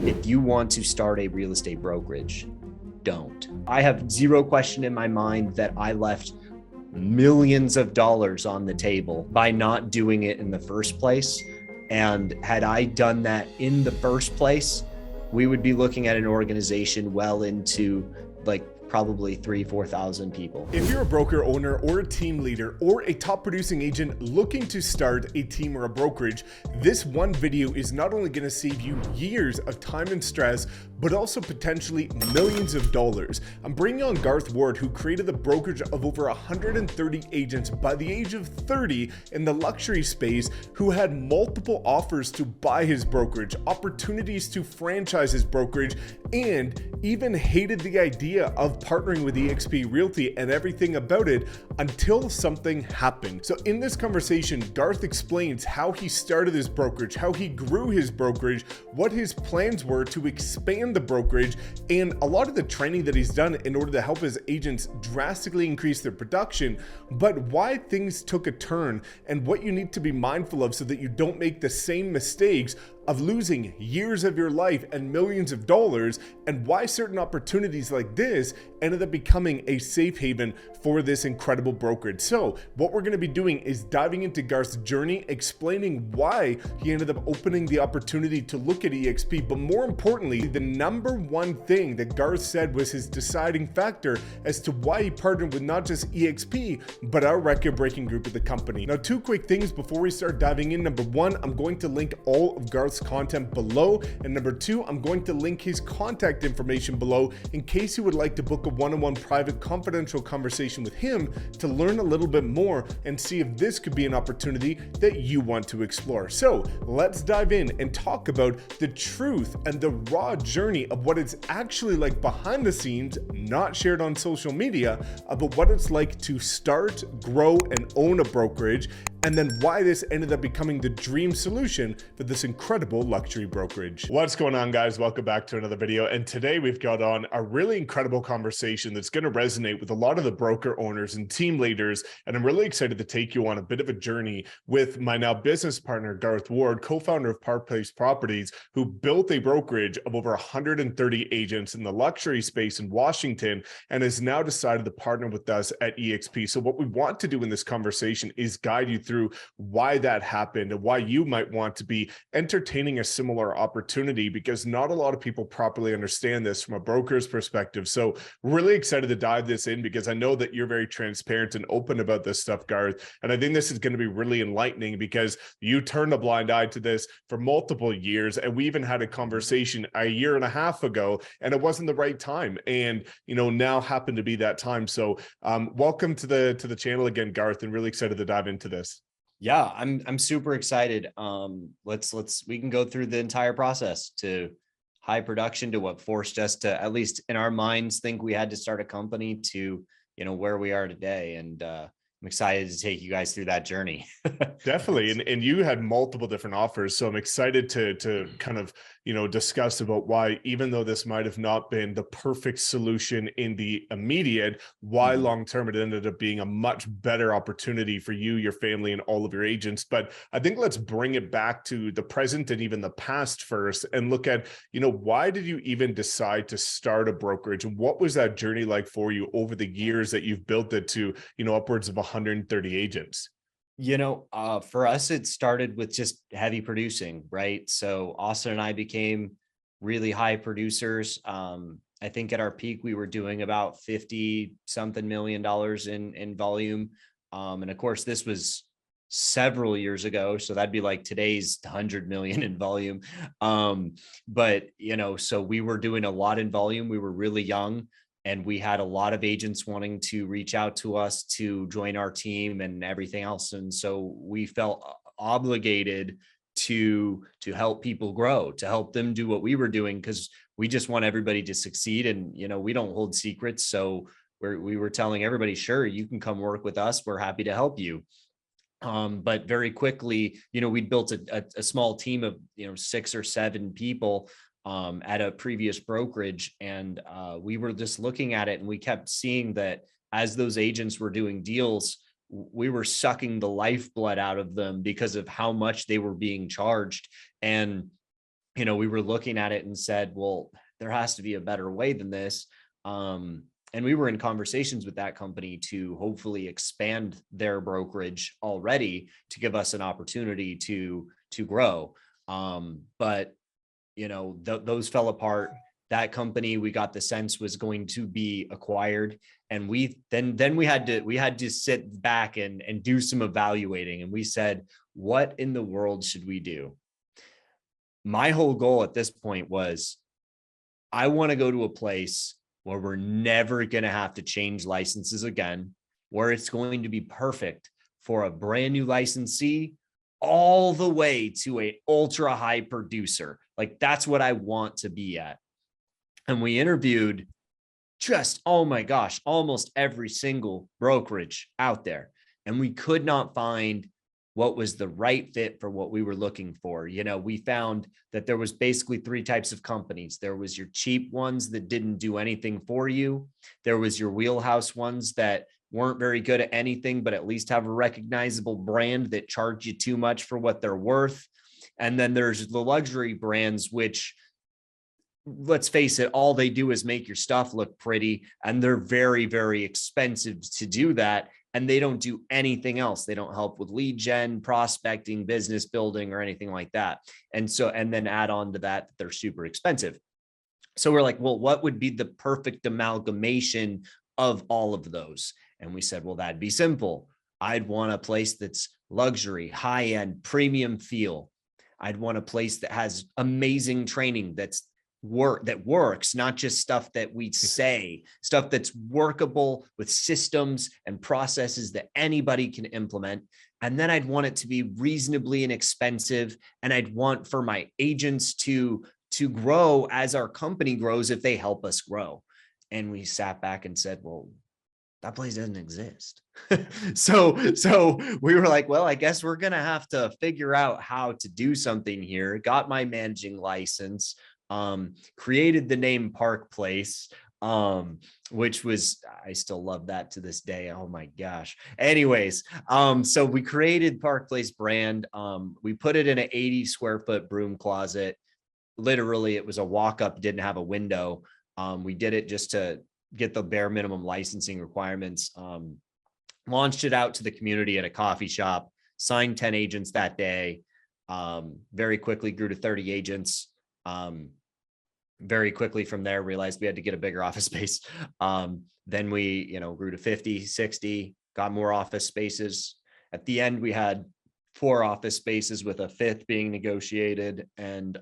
If you want to start a real estate brokerage, don't. I have zero question in my mind that I left millions of dollars on the table by not doing it in the first place. And had I done that in the first place, we would be looking at an organization well into like probably 3,000-4,000 people. If you're a broker owner or a team leader or a top producing agent looking to start a team or a brokerage, this one video is not only going to save you years of time and stress, but also potentially millions of dollars. I'm bringing on Garth Ward, who created the brokerage of over 130 agents by the age of 30 in the luxury space, who had multiple offers to buy his brokerage, opportunities to franchise his brokerage, and even hated the idea of partnering with eXp Realty and everything about it until something happened. So in this conversation, Garth explains how he started his brokerage, how he grew his brokerage, what his plans were to expand the brokerage, and a lot of the training that he's done in order to help his agents drastically increase their production, but why things took a turn and what you need to be mindful of so that you don't make the same mistakes of losing years of your life and millions of dollars, and why certain opportunities like this ended up becoming a safe haven for this incredible brokerage. So what we're going to be doing is diving into Garth's journey, explaining why he ended up opening the opportunity to look at eXp, but more importantly, the number one thing that Garth said was his deciding factor as to why he partnered with not just eXp, but our record-breaking group at the company. Now, two quick things before we start diving in. Number one, I'm going to link all of Garth's content below, and number two, I'm going to link his contact information below in case you would like to book a one-on-one private confidential conversation with him to learn a little bit more and see if this could be an opportunity that you want to explore. So let's dive in and talk about the truth and the raw journey of what it's actually like behind the scenes, not shared on social media, about what it's like to start, grow, and own a brokerage, and then why this ended up becoming the dream solution for this incredible luxury brokerage. What's going on, guys? Welcome back to another video. And today we've got on a really incredible conversation that's going to resonate with a lot of the broker owners and team leaders. And I'm really excited to take you on a bit of a journey with my now business partner, Garth Ward, co-founder of Park Place Properties, who built a brokerage of over 130 agents in the luxury space in Washington and has now decided to partner with us at eXp. So what we want to do in this conversation is guide you through why that happened and why you might want to be entertaining a similar opportunity, because not a lot of people properly understand this from a broker's perspective. So really excited to dive this in, because I know that you're very transparent and open about this stuff, Garth. And I think this is going to be really enlightening, because you turned a blind eye to this for multiple years. And we even had a conversation a year and a half ago, and it wasn't the right time. And, now happened to be that time. So welcome to the channel again, Garth, and really excited to dive into this. Yeah, I'm super excited. We can go through the entire process to high production to what forced us to, at least in our minds, think we had to start a company to, where we are today. And I'm excited to take you guys through that journey. Definitely. And you had multiple different offers. So I'm excited to kind of, discuss about why, even though this might have not been the perfect solution in the immediate, why long-term it ended up being a much better opportunity for you, your family, and all of your agents. But I think let's bring it back to the present and even the past first and look at, why did you even decide to start a brokerage? And what was that journey like for you over the years that you've built it to, upwards of 130 agents? For us, it started with just heavy producing, right? So Austin and I became really high producers. I think at our peak, we were doing about 50 something million dollars in volume. And of course, this was several years ago. So that'd be like today's 100 million in volume. But so we were doing a lot in volume. We were really young. And we had a lot of agents wanting to reach out to us to join our team and everything else. And so we felt obligated to help people grow, to help them do what we were doing, because we just want everybody to succeed. And, we don't hold secrets. So we were telling everybody, sure, you can come work with us. We're happy to help you. But very quickly, we'd built a small team of, 6 or 7 people at a previous brokerage. And we were just looking at it, and we kept seeing that as those agents were doing deals, we were sucking the lifeblood out of them because of how much they were being charged. And we were looking at it and said, well, there has to be a better way than this. And we were in conversations with that company to hopefully expand their brokerage already to give us an opportunity to grow. But those fell apart. That company, we got the sense, was going to be acquired, and we had to sit back and do some evaluating. And we said, what in the world should we do? My whole goal at this point was, I want to go to a place where we're never going to have to change licenses again, where it's going to be perfect for a brand new licensee all the way to a ultra high producer. Like, that's what I want to be at. And we interviewed just, oh my gosh, almost every single brokerage out there. And we could not find what was the right fit for what we were looking for. We found that there was basically three types of companies. There was your cheap ones that didn't do anything for you. There was your wheelhouse ones that weren't very good at anything, but at least have a recognizable brand that charge you too much for what they're worth. And then there's the luxury brands, which, let's face it, all they do is make your stuff look pretty, and they're very, very expensive to do that. And they don't do anything else. They don't help with lead gen, prospecting, business building, or anything like that. And then add on to that, they're super expensive. So we're like, well, what would be the perfect amalgamation of all of those? And we said, well, that'd be simple. I'd want a place that's luxury, high-end, premium feel. I'd want a place that has amazing training that works, not just stuff that we say, stuff that's workable with systems and processes that anybody can implement. And then I'd want it to be reasonably inexpensive. And I'd want for my agents to grow as our company grows if they help us grow. And we sat back and said, well, that place doesn't exist. So we were like, well, I guess we're going to have to figure out how to do something here. Got my managing license, created the name Park Place, which was, I still love that to this day. Oh my gosh. Anyways, so we created Park Place brand. We put it in an 80 square foot broom closet. Literally, it was a walk up, didn't have a window. We did it just to get the bare minimum licensing requirements. Launched it out to the community at a coffee shop, signed 10 agents that day. Very quickly grew to 30 agents. Very quickly from there, realized we had to get a bigger office space. Then we, grew to 50, 60, got more office spaces. At the end, we had 4 office spaces with a 5th being negotiated. And,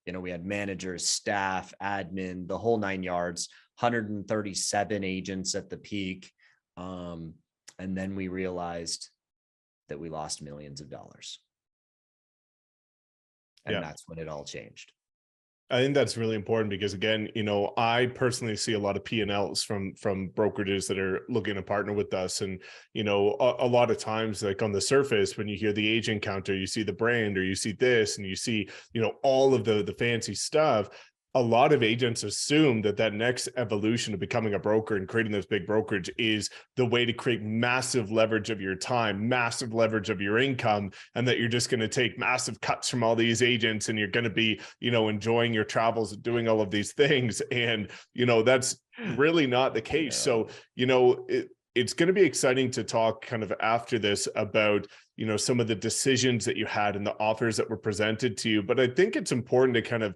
we had managers, staff, admin, the whole 9 yards, 137 agents at the peak. And then we realized that we lost millions of dollars. And that's when it all changed. I think that's really important because, again, I personally see a lot of P&Ls from brokerages that are looking to partner with us. And, a lot of times, like on the surface, when you hear the agent counter, you see the brand, or you see this, and you see, all of the fancy stuff. A lot of agents assume that next evolution of becoming a broker and creating this big brokerage is the way to create massive leverage of your time, massive leverage of your income, and that you're just going to take massive cuts from all these agents and you're going to be, enjoying your travels and doing all of these things. And, that's really not the case. So, it's going to be exciting to talk kind of after this about, some of the decisions that you had and the offers that were presented to you. But I think it's important to kind of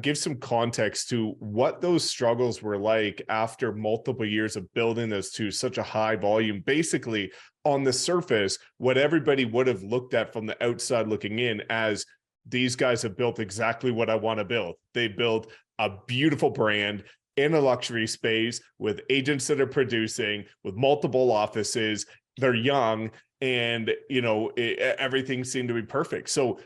give some context to what those struggles were like after multiple years of building this to such a high volume. Basically, on the surface, what everybody would have looked at from the outside looking in as, these guys have built exactly what I want to build. They built a beautiful brand in a luxury space with agents that are producing, with multiple offices. They're young, and everything seemed to be perfect. So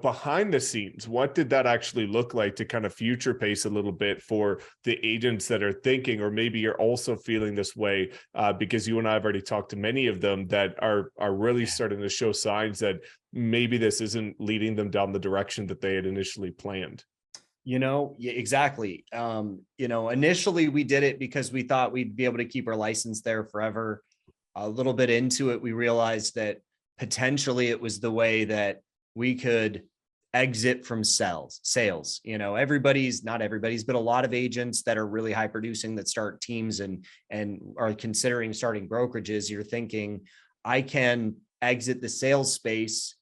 behind the scenes, what did that actually look like to kind of future pace a little bit for the agents that are thinking, or maybe you're also feeling this way, because you and I have already talked to many of them that are really starting to show signs that maybe this isn't leading them down the direction that they had initially planned. Yeah, exactly. Initially we did it because we thought we'd be able to keep our license there forever. A little bit into it, we realized that potentially it was the way that we could exit from sales. You know, not everybody's, but a lot of agents that are really high producing that start teams and are considering starting brokerages, you're thinking, I can exit the sales space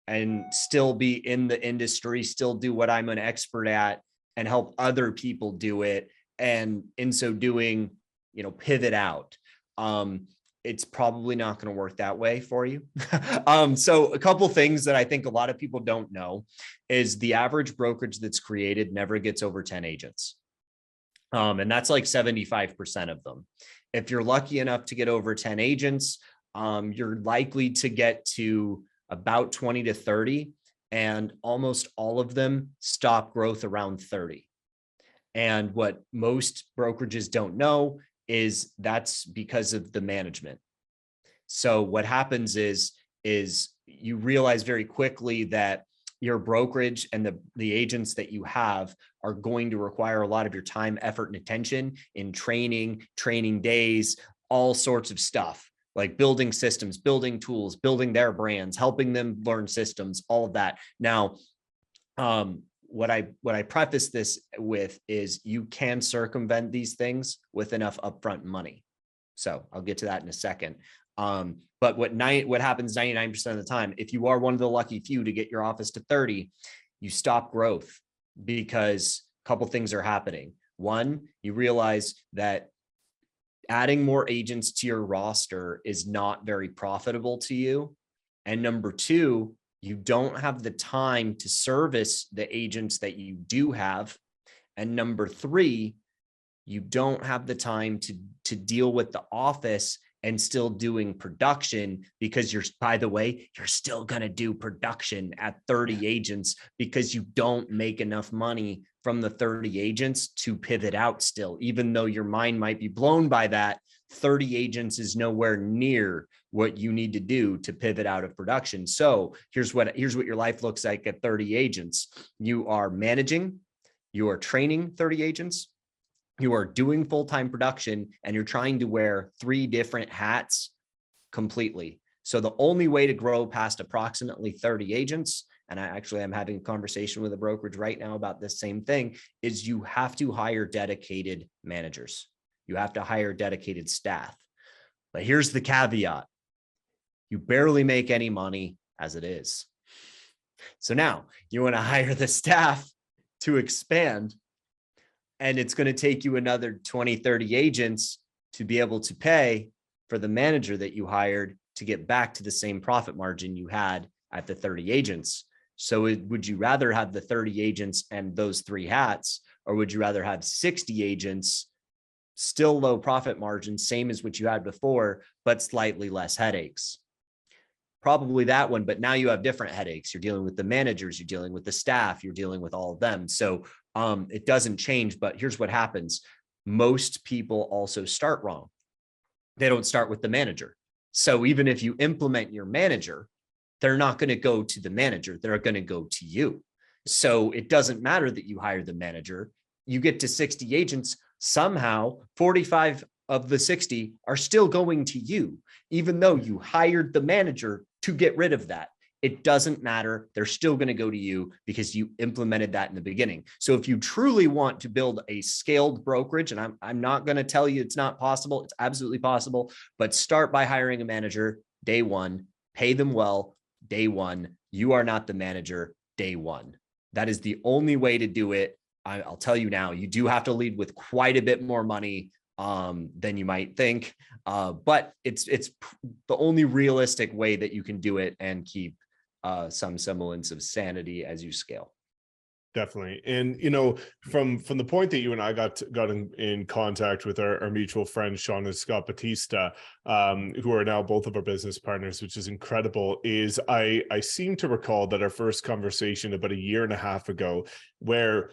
and still be in the industry, still do what I'm an expert at and help other people do it. And in so doing, you know, pivot out. It's probably not going to work that way for you. So a couple things that I think a lot of people don't know is the average brokerage that's created never gets over 10 agents. And that's like 75% of them. If you're lucky enough to get over 10 agents, you're likely to get to about 20 to 30, and almost all of them stop growth around 30. And what most brokerages don't know is that's because of the management. So what happens is you realize very quickly that your brokerage and the agents that you have are going to require a lot of your time, effort, and attention in training days, all sorts of stuff, like building systems, building tools, building their brands, helping them learn systems, all of that. Now, what I preface this with is you can circumvent these things with enough upfront money. So I'll get to that in a second. But what happens 99% of the time, if you are one of the lucky few to get your office to 30, you stop growth because a couple things are happening. One, you realize that adding more agents to your roster is not very profitable to you. And number two, you don't have the time to service the agents that you do have. And number three, you don't have the time to deal with the office and still doing production, because by the way, you're still going to do production at 30 agents because you don't make enough money from the 30 agents to pivot out still. Even though your mind might be blown by that, 30 agents is nowhere near what you need to do to pivot out of production. So here's what your life looks like at 30 agents. You are managing, you are training 30 agents, you are doing full-time production, and you're trying to wear 3 different hats completely. So the only way to grow past approximately 30 agents, and I'm having a conversation with a brokerage right now about this same thing, is you have to hire dedicated managers. You have to hire dedicated staff. But here's the caveat. You barely make any money as it is. So now you want to hire the staff to expand, and it's going to take you another 20, 30 agents to be able to pay for the manager that you hired to get back to the same profit margin you had at the 30 agents. So would you rather have the 30 agents and those 3 hats, or would you rather have 60 agents, still low profit margin, same as what you had before, but slightly less headaches? Probably that one, but now you have different headaches. You're dealing with the managers, you're dealing with the staff, you're dealing with all of them. So it doesn't change, but here's what happens. Most people also start wrong. They don't start with the manager. So even if you implement your manager, they're not going to go to the manager. They're going to go to you. So it doesn't matter that you hire the manager. You get to 60 agents, somehow 45 of the 60 are still going to you, even though you hired the manager to get rid of that. It doesn't matter. They're still going to go to you because you implemented that in the beginning. So if you truly want to build a scaled brokerage, and I'm not going to tell you it's not possible, it's absolutely possible, but start by hiring a manager day one, pay them well day one. You are not the manager day one. That is the only way to do it. I'll tell you now, you do have to lead with quite a bit more money than you might think. But it's the only realistic way that you can do it and keep some semblance of sanity as you scale. Definitely. And, you know, from the point that you and I got in contact with our mutual friends, Sean and Scott Batista, who are now both of our business partners, which is incredible, is I seem to recall that our first conversation about 1.5 years ago, where,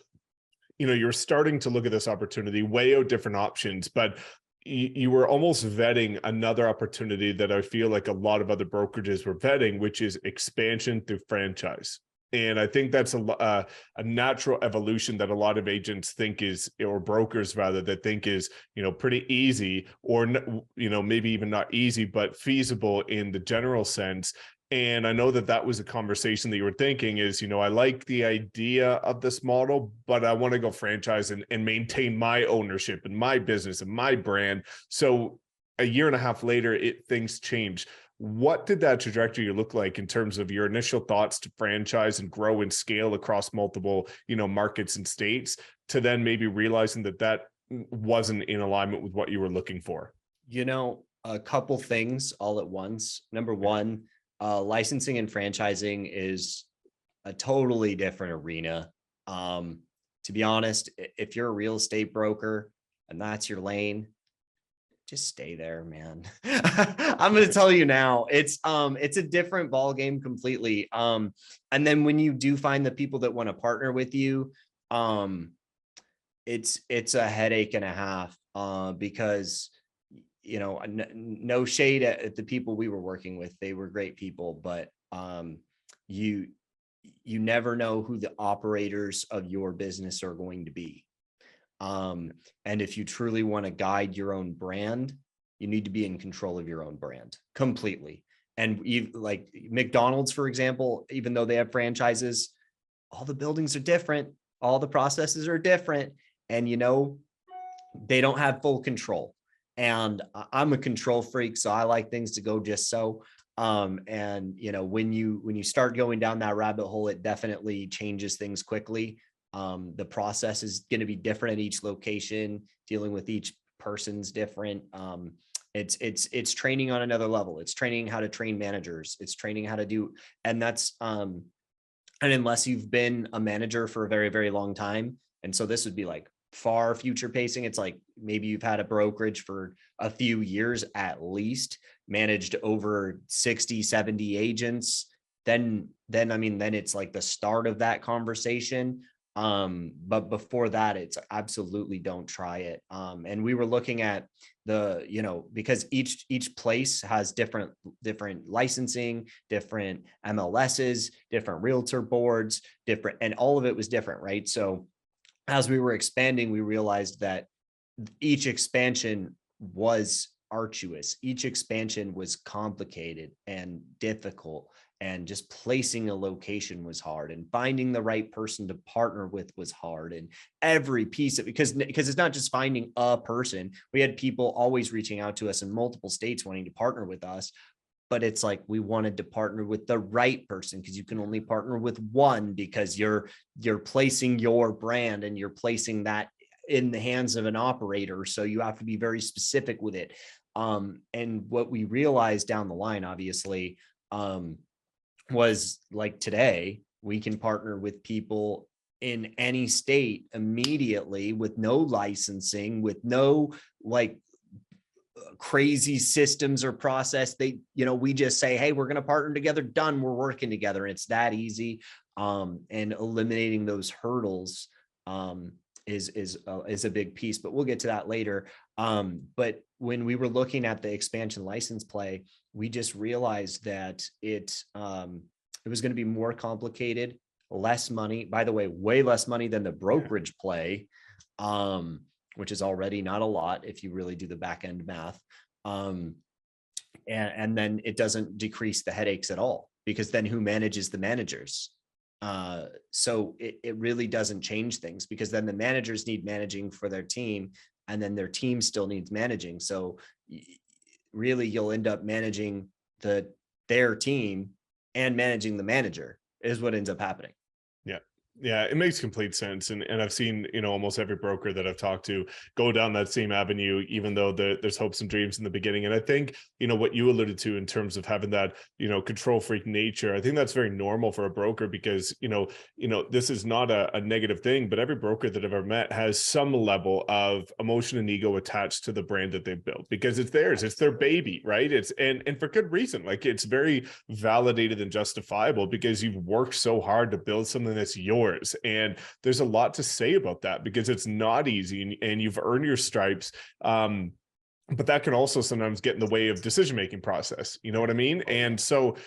you know, you're starting to look at this opportunity, weigh out different options, but you were almost vetting another opportunity that I feel like a lot of other brokerages were vetting, which is expansion through franchise. And I think that's a natural evolution that a lot of agents think is, or brokers rather, that think is, you know, pretty easy, or, you know, maybe even not easy, but feasible in the general sense. And I know that that was a conversation that you were thinking is, I like the idea of this model, but I want to go franchise and maintain my ownership and my business and my brand. So a year and a half later, things changed. What did that trajectory look like in terms of your initial thoughts to franchise and grow and scale across multiple, markets and states, to then maybe realizing that that wasn't in alignment with what you were looking for? A couple things all at once. Number one, licensing and franchising is a totally different arena. To be honest, if you're a real estate broker and that's your lane, just stay there, man. I'm going to tell you now, it's a different ball game completely. And then when you do find the people that want to partner with you, it's a headache and a half, because no shade at the people we were working with. They were great people, but you never know who the operators of your business are going to be. And if you truly want to guide your own brand, you need to be in control of your own brand completely. And like McDonald's, for example, even though they have franchises, all the buildings are different, all the processes are different, and they don't have full control. And I'm a control freak, so I like things to go just so. And when you start going down that rabbit hole, it definitely changes things quickly. The process is going to be different at each location. Dealing with each person's different. It's training on another level. It's training how to train managers. It's training how to do, and that's and unless you've been a manager for a very, very long time, and so this would be like far future pacing. It's like maybe you've had a brokerage for a few years at least, managed over 60, 70 agents. Then it's like the start of that conversation. But before that, it's absolutely don't try it. And we were looking at because each place has different licensing, different MLSs, different realtor boards, and all of it was different, right? So as we were expanding, we realized that each expansion was arduous. Each expansion was complicated and difficult, and just placing a location was hard, and finding the right person to partner with was hard. And every piece of it, because it's not just finding a person. We had people always reaching out to us in multiple states wanting to partner with us. But it's like we wanted to partner with the right person, because you can only partner with one, because you're placing your brand and you're placing that in the hands of an operator. So you have to be very specific with it. And what we realized down the line, obviously, was like today, we can partner with people in any state immediately with no licensing, with no crazy systems or process. We just say, hey, we're going to partner together. Done. We're working together. And it's that easy. And eliminating those hurdles is a big piece, but we'll get to that later. But when we were looking at the expansion license play, we just realized that it was going to be more complicated, less money, by the way, way less money than the brokerage play, which is already not a lot if you really do the back end math. And then it doesn't decrease the headaches at all, because then who manages the managers? So it really doesn't change things, because then the managers need managing for their team, and then their team still needs managing. So really you'll end up managing their team and managing the manager is what ends up happening. Yeah, it makes complete sense. And I've seen, almost every broker that I've talked to go down that same avenue, even though there's hopes and dreams in the beginning. And I think, what you alluded to in terms of having that, control freak nature, I think that's very normal for a broker, because, this is not a negative thing, but every broker that I've ever met has some level of emotion and ego attached to the brand that they've built, because it's theirs, it's their baby, right? And for good reason. Like, it's very validated and justifiable, because you've worked so hard to build something that's yours. And there's a lot to say about that, because it's not easy, and you've earned your stripes. But that can also sometimes get in the way of decision-making process. You know what I mean? And so,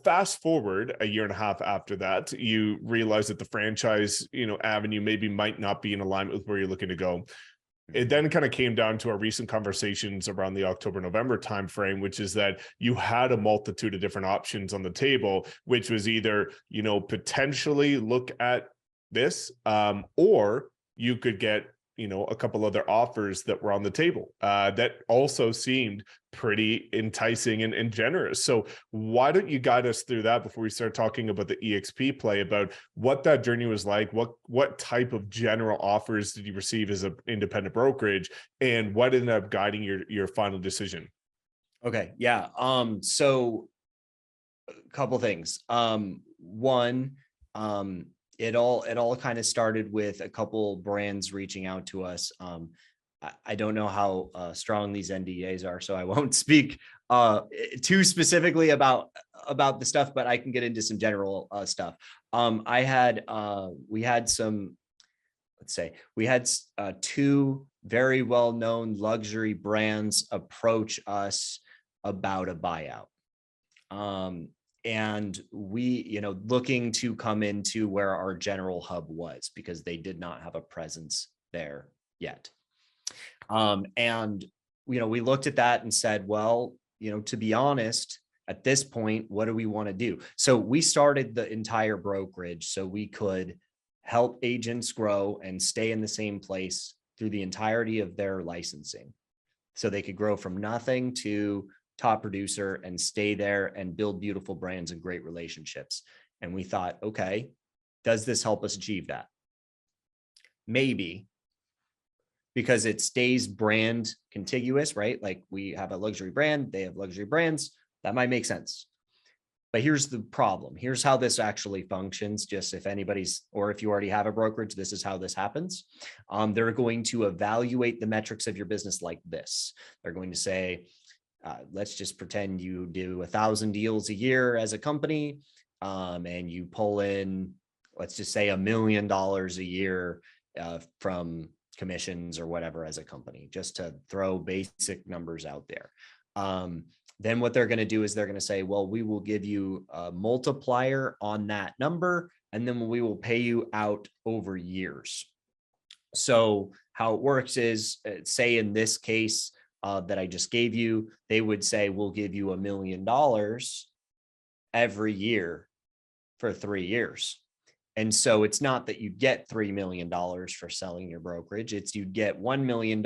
fast forward a year and a half after that, you realize that the franchise, avenue maybe might not be in alignment with where you're looking to go. it then kind of came down to our recent conversations around the October-November timeframe, which is that you had a multitude of different options on the table, which was either, you know, potentially look at this, or you could get, you know, a couple other offers that were on the table that also seemed pretty enticing and generous. So why don't you guide us through that before we start talking about the eXp play, about what that journey was like, what type of general offers did you receive as an independent brokerage, and what ended up guiding your final decision? Okay. Yeah. So a couple things. One, it all kind of started with a couple brands reaching out to us. I don't know how strong these NDAs are, so I won't speak too specifically about the stuff, but I can get into some general stuff. We had some, let's say, we had two very well-known luxury brands approach us about a buyout. And we, you know, looking to come into where our general hub was, because they did not have a presence there yet. And, you know, we looked at that and said, well, you know, to be honest, at this point, what do we want to do? So we started the entire brokerage so we could help agents grow and stay in the same place through the entirety of their licensing. So they could grow from nothing to top producer and stay there and build beautiful brands and great relationships. And we thought, okay, does this help us achieve that? Maybe, because it stays brand contiguous, right? Like we have a luxury brand, they have luxury brands. That might make sense. But here's the problem. Here's how this actually functions. Just if anybody's, or if you already have a brokerage, this is how this happens. They're going to evaluate the metrics of your business like this. They're going to say, let's just pretend you do 1,000 deals a year as a company, and you pull in, let's just say $1 million a year from commissions or whatever as a company, just to throw basic numbers out there. Then what they're going to do is they're going to say, well, we will give you a multiplier on that number, and then we will pay you out over years. So how it works is, say in this case, that I just gave you, they would say, we'll give you $1 million every year for 3 years. And so it's not that you get $3 million for selling your brokerage. It's you get $1 million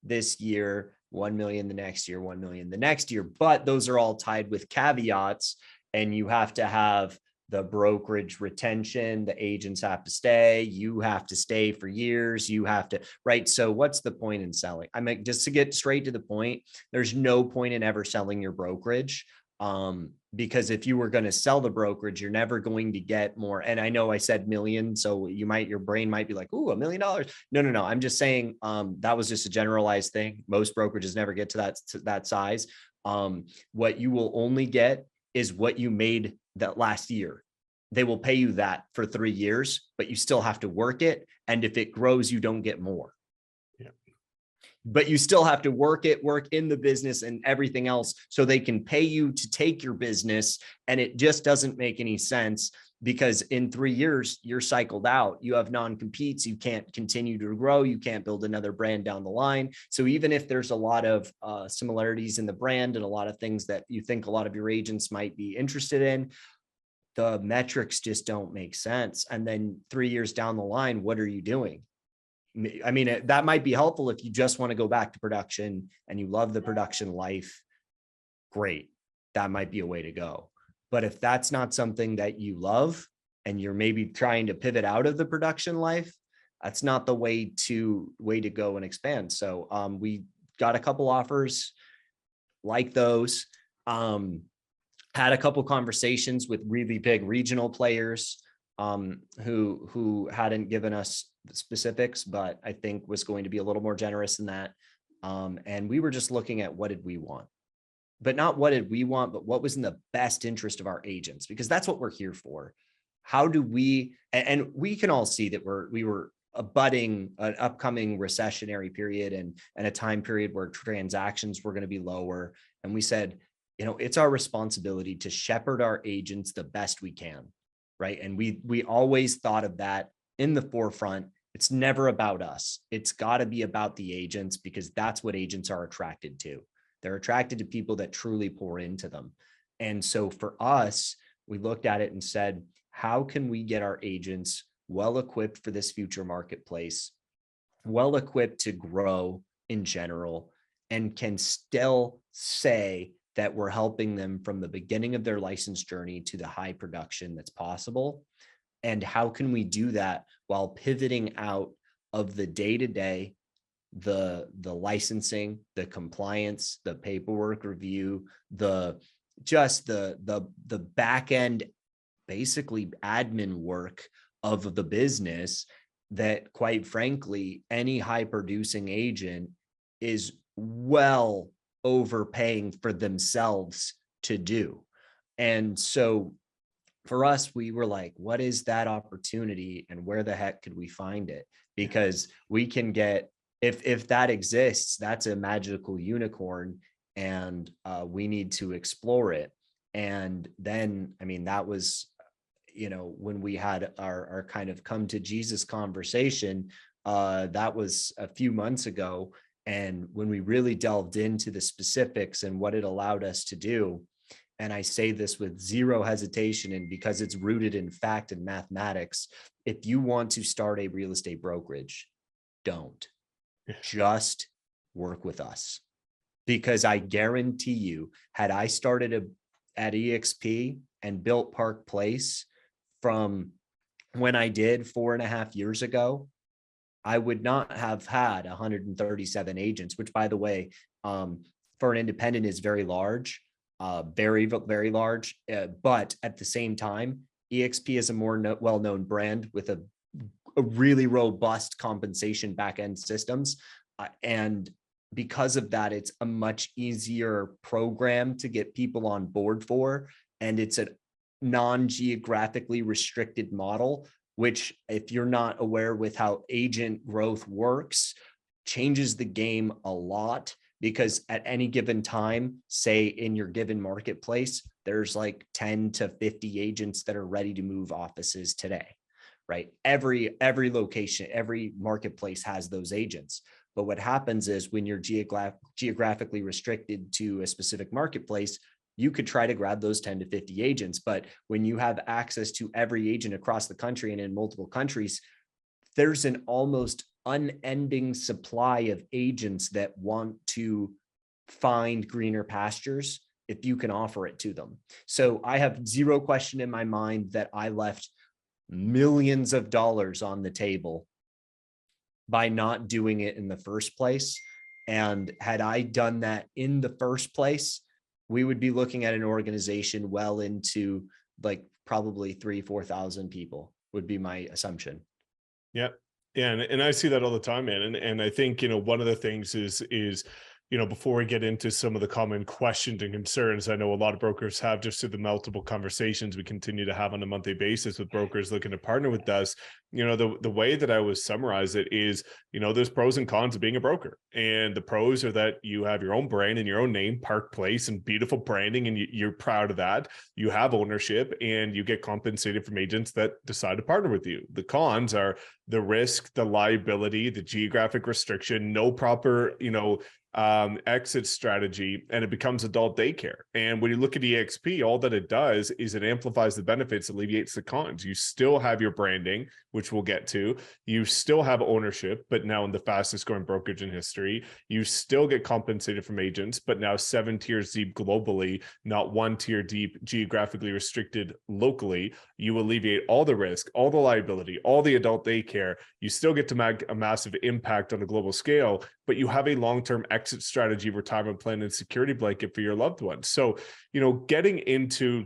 this year, 1 million the next year, 1 million the next year. But those are all tied with caveats, and you have to have the brokerage retention, the agents have to stay, you have to stay for years, you have to, right? So what's the point in selling? I mean, just to get straight to the point, there's no point in ever selling your brokerage. Because if you were going to sell the brokerage, you're never going to get more. And I know I said million, so your brain might be like, ooh, $1 million. No. I'm just saying, that was just a generalized thing. Most brokerages never get to that size. What you will only get is what you made that last year. They will pay you that for 3 years, but you still have to work it. And if it grows, you don't get more. Yeah. But you still have to work in the business and everything else so they can pay you to take your business. And it just doesn't make any sense, because in 3 years, you're cycled out. You have non-competes. You can't continue to grow. You can't build another brand down the line. So even if there's a lot of similarities in the brand and a lot of things that you think a lot of your agents might be interested in, the metrics just don't make sense. And then 3 years down the line, what are you doing? I mean, that might be helpful if you just want to go back to production and you love the production life. Great. That might be a way to go. But if that's not something that you love and you're maybe trying to pivot out of the production life, that's not the way to go and expand. So we got a couple offers like those, had a couple conversations with really big regional players who hadn't given us specifics, but I think was going to be a little more generous than that. And we were just looking at what did we want, but not what did we want, but what was in the best interest of our agents, because that's what we're here for. How do we, and we can all see that we were abutting an upcoming recessionary period and a time period where transactions were going to be lower. And we said, you know, it's our responsibility to shepherd our agents the best we can. Right. And we always thought of that in the forefront. It's never about us. It's got to be about the agents, because that's what agents are attracted to. They're attracted to people that truly pour into them. And so for us, we looked at it and said, how can we get our agents well equipped for this future marketplace, well equipped to grow in general, and can still say that we're helping them from the beginning of their license journey to the high production that's possible? And how can we do that while pivoting out of the day-to-day, the licensing, the compliance, the paperwork review, the back end, basically admin work of the business that, quite frankly, any high producing agent is well overpaying for themselves to do. And so for us, we were like, what is that opportunity and where the heck could we find it? Because we can get, if that exists, that's a magical unicorn, and we need to explore it. And then, I mean, that was, when we had our kind of come to Jesus conversation, that was a few months ago. And when we really delved into the specifics and what it allowed us to do, and I say this with zero hesitation, and because it's rooted in fact and mathematics, if you want to start a real estate brokerage, don't. Just work with us. Because I guarantee you, had I started at eXp and built Park Place from when I did 4.5 years ago, I would not have had 137 agents, which, by the way, for an independent is very large. Very, very large. But at the same time, eXp is a more well-known brand with a really robust compensation back-end systems. And because of that, it's a much easier program to get people on board for. And it's a non-geographically restricted model, which, if you're not aware with how agent growth works, changes the game a lot. Because at any given time, say in your given marketplace, there's like 10 to 50 agents that are ready to move offices today, right? Every location, every marketplace has those agents. But what happens is when you're geographically restricted to a specific marketplace, you could try to grab those 10 to 50 agents. But when you have access to every agent across the country and in multiple countries, there's an almost unending supply of agents that want to find greener pastures if you can offer it to them. So I have zero question in my mind that I left millions of dollars on the table by not doing it in the first place. And had I done that in the first place, we would be looking at an organization well into like probably 3,000-4,000 people would be my assumption. Yeah. Yeah. And I see that all the time, man. And I think, one of the things is, before we get into some of the common questions and concerns, I know a lot of brokers have just through the multiple conversations we continue to have on a monthly basis with brokers looking to partner with us. The way that I would summarize it is, there's pros and cons of being a broker. And the pros are that you have your own brand and your own name, Park Place, and beautiful branding, and you're proud of that. You have ownership and you get compensated from agents that decide to partner with you. The cons are the risk, the liability, the geographic restriction, no proper, exit strategy, and it becomes adult daycare. And when you look at eXp, all that it does is it amplifies the benefits, alleviates the cons. You still have your branding, which we'll get to. You still have ownership, but now in the fastest growing brokerage in history. You still get compensated from agents, but now 7 tiers deep globally, not 1 tier deep, geographically restricted locally. You alleviate all the risk, all the liability, all the adult daycare. You still get to make a massive impact on a global scale, but you have a long-term exit strategy, retirement plan, and security blanket for your loved ones. So, getting into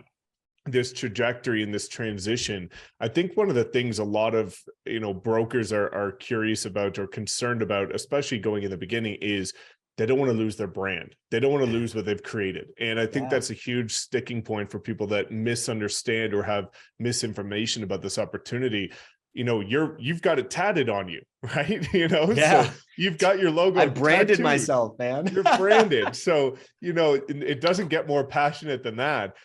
this trajectory and this transition, I think one of the things a lot of, brokers are curious about or concerned about, especially going in the beginning, is they don't want to lose their brand. They don't want to lose what they've created. And I think that's a huge sticking point for people that misunderstand or have misinformation about this opportunity. You've got it tatted on you, right? So you've got your logo. I branded tattooed. myself, man. You're branded. So, it doesn't get more passionate than that.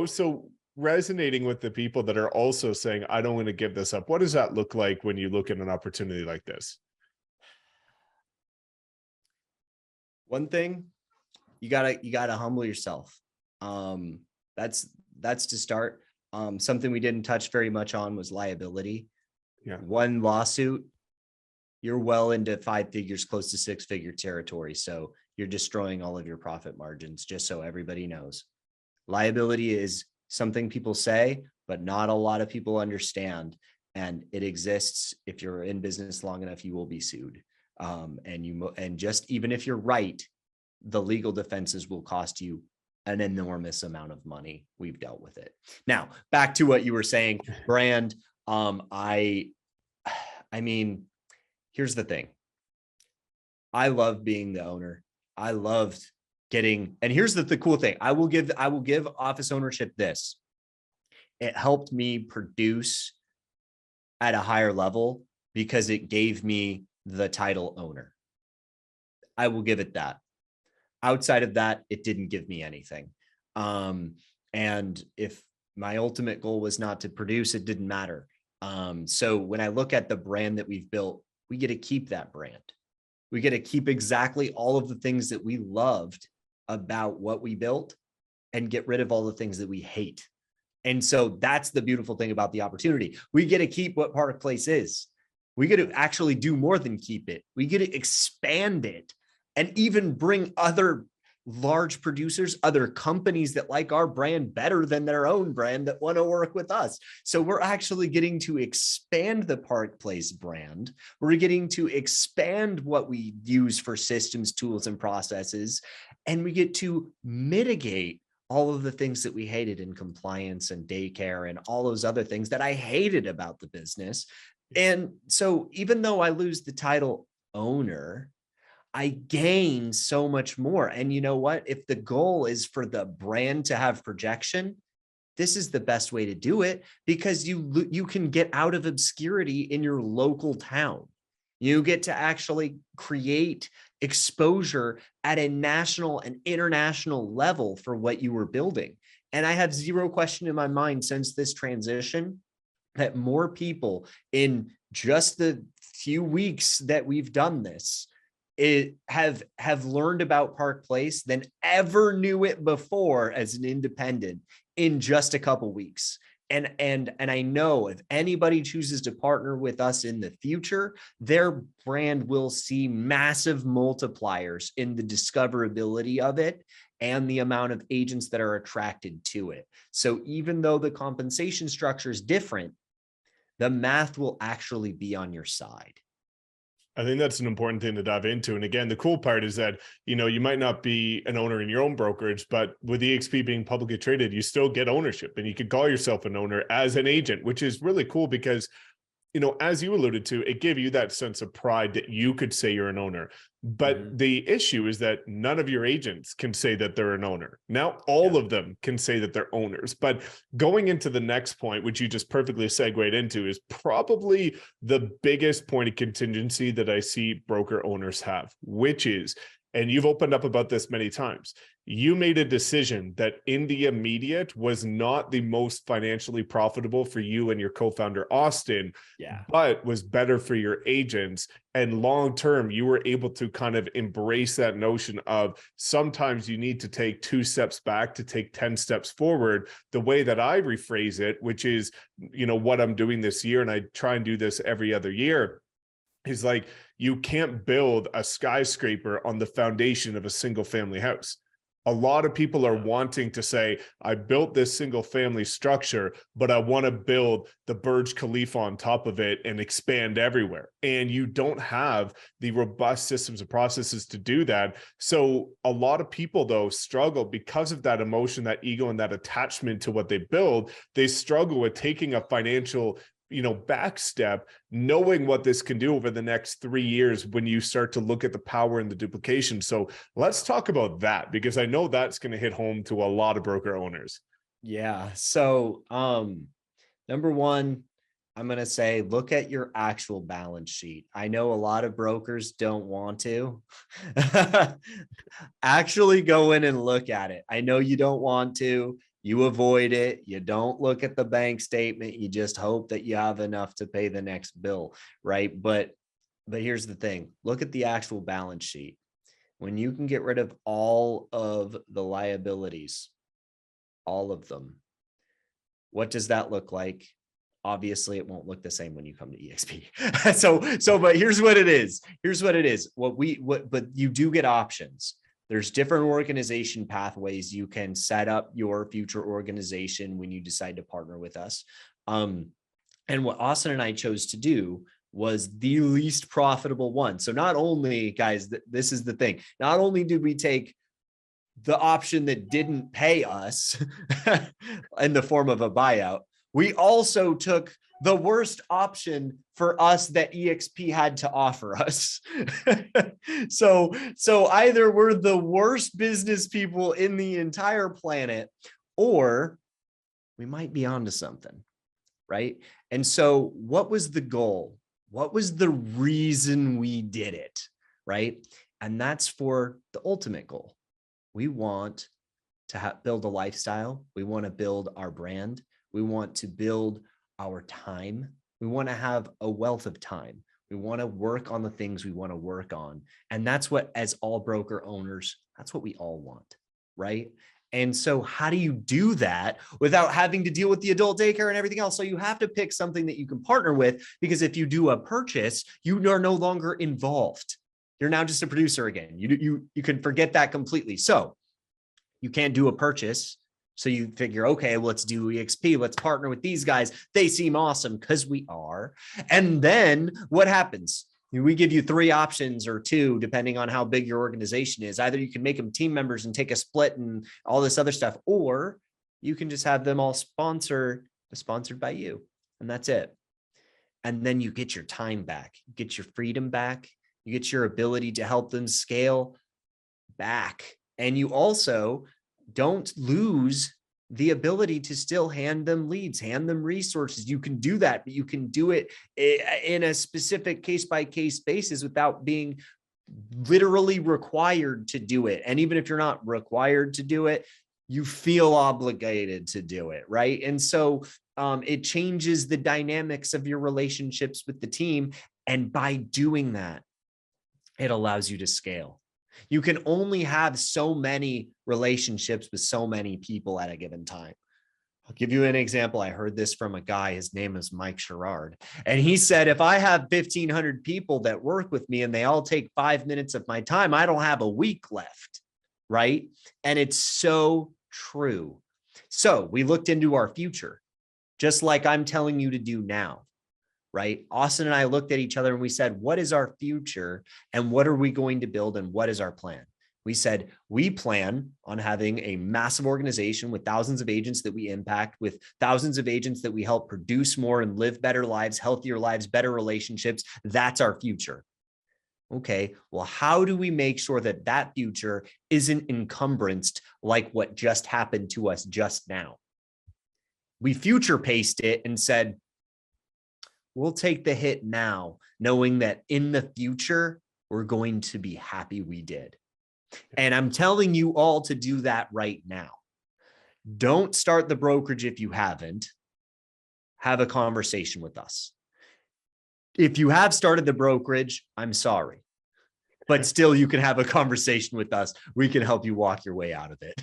So resonating with the people that are also saying, I don't want to give this up? What does that look like when you look at an opportunity like this? One thing, you gotta humble yourself. That's to start. Something we didn't touch very much on was liability. Yeah. One lawsuit, you're well into 5 figures, close to 6-figure territory. So you're destroying all of your profit margins, just so everybody knows. Liability is something people say, but not a lot of people understand. And it exists. If you're in business long enough, you will be sued. And just even if you're right, the legal defenses will cost you an enormous amount of money. We've dealt with it. Now, back to what you were saying, brand. I mean, here's the thing. I love being the owner. I loved getting, and here's the cool thing. I will give office ownership this. It helped me produce at a higher level because it gave me the title owner. I will give it that. Outside of that, it didn't give me anything. And if my ultimate goal was not to produce, it didn't matter. So when I look at the brand that we've built, we get to keep that brand. We get to keep exactly all of the things that we loved about what we built and get rid of all the things that we hate. And so that's the beautiful thing about the opportunity. We get to keep what Park Place is. We get to actually do more than keep it. We get to expand it and even bring other large producers, other companies that like our brand better than their own brand that want to work with us. So we're actually getting to expand the Park Place brand. We're getting to expand what we use for systems, tools, and processes. And we get to mitigate all of the things that we hated in compliance and daycare and all those other things that I hated about the business. And so even though I lose the title owner, I gain so much more. And you know what? If the goal is for the brand to have projection, this is the best way to do it, because you can get out of obscurity in your local town. You get to actually create exposure at a national and international level for what you were building. And I have zero question in my mind since this transition that more people in just the few weeks that we've done this have learned about Park Place than ever knew it before as an independent in just a couple weeks. And I know if anybody chooses to partner with us in the future, their brand will see massive multipliers in the discoverability of it and the amount of agents that are attracted to it. So even though the compensation structure is different, the math will actually be on your side. I think that's an important thing to dive into. And again, the cool part is that, you might not be an owner in your own brokerage, but with eXp being publicly traded, you still get ownership and you could call yourself an owner as an agent, which is really cool because, as you alluded to, it gave you that sense of pride that you could say you're an owner. But the issue is that none of your agents can say that they're an owner. Now, all of them can say that they're owners. But going into the next point, which you just perfectly segued into, is probably the biggest point of contingency that I see broker owners have, which is, and you've opened up about this many times, you made a decision that in the immediate was not the most financially profitable for you and your co-founder, Austin, but was better for your agents. And long-term, you were able to kind of embrace that notion of sometimes you need to take 2 steps back to take 10 steps forward. The way that I rephrase it, which is, what I'm doing this year, and I try and do this every other year, is like, you can't build a skyscraper on the foundation of a single family house. A lot of people are wanting to say, I built this single family structure, but I want to build the Burj Khalifa on top of it and expand everywhere. And you don't have the robust systems and processes to do that. So a lot of people, though, struggle because of that emotion, that ego, and that attachment to what they build. They struggle with taking a financial back step, knowing what this can do over the next 3 years when you start to look at the power and the duplication. So let's talk about that, because I know that's going to hit home to a lot of broker owners. Yeah. So, number one, I'm going to say, look at your actual balance sheet. I know a lot of brokers don't want to actually go in and look at it. I know you don't want to. You avoid it. You don't look at the bank statement. You just hope that you have enough to pay the next bill, right? But here's the thing. Look at the actual balance sheet. When you can get rid of all of the liabilities, all of them, what does that look like? Obviously, it won't look the same when you come to eXp. But here's what it is. But you do get options. There's different organization pathways. You can set up your future organization when you decide to partner with us. And what Austin and I chose to do was the least profitable one. So not only, guys, this is the thing, not only did we take the option that didn't pay us in the form of a buyout, we also took the worst option for us that eXp had to offer us. So either we're the worst business people in the entire planet, or we might be onto something, right? And so what was the goal? What was the reason we did it, right? And that's for the ultimate goal. We want to build a lifestyle. We want to build our brand. We want to build our time. We want to have a wealth of time. We want to work on the things we want to work on. And that's what, as all broker owners, that's what we all want, right? And so how do you do that without having to deal with the adult daycare and everything else? So you have to pick something that you can partner with, because if you do a purchase, you are no longer involved. You're now just a producer again. You can forget that completely. So you can't do a purchase. So you figure, okay, well, let's do eXp. Let's partner with these guys. They seem awesome, because we are. And then what happens? We give you 3 options or 2, depending on how big your organization is. Either you can make them team members and take a split and all this other stuff, or you can just have them all sponsored by you. And that's it. And then you get your time back, you get your freedom back, you get your ability to help them scale back. And you also don't lose the ability to still hand them leads, hand them resources. You can do that, but you can do it in a specific case-by-case basis without being literally required to do it. And even if you're not required to do it, you feel obligated to do it, right? And so it changes the dynamics of your relationships with the team. And by doing that, it allows you to scale. You can only have so many relationships with so many people at a given time. I'll give you an example. I heard this from a guy. His name is Mike Sherrard. And he said, if I have 1,500 people that work with me and they all take 5 minutes of my time, I don't have a week left, right? And it's so true. So we looked into our future, just like I'm telling you to do now. Right? Austin and I looked at each other and we said, what is our future and what are we going to build and what is our plan? We said, we plan on having a massive organization with thousands of agents that we impact, with thousands of agents that we help produce more and live better lives, healthier lives, better relationships. That's our future. Okay, well, how do we make sure that that future isn't encumbranced like what just happened to us just now? We future paced it and said, we'll take the hit now, knowing that in the future, we're going to be happy we did. And I'm telling you all to do that right now. Don't start the brokerage if you haven't. Have a conversation with us. If you have started the brokerage, I'm sorry. But still, you can have a conversation with us. We can help you walk your way out of it.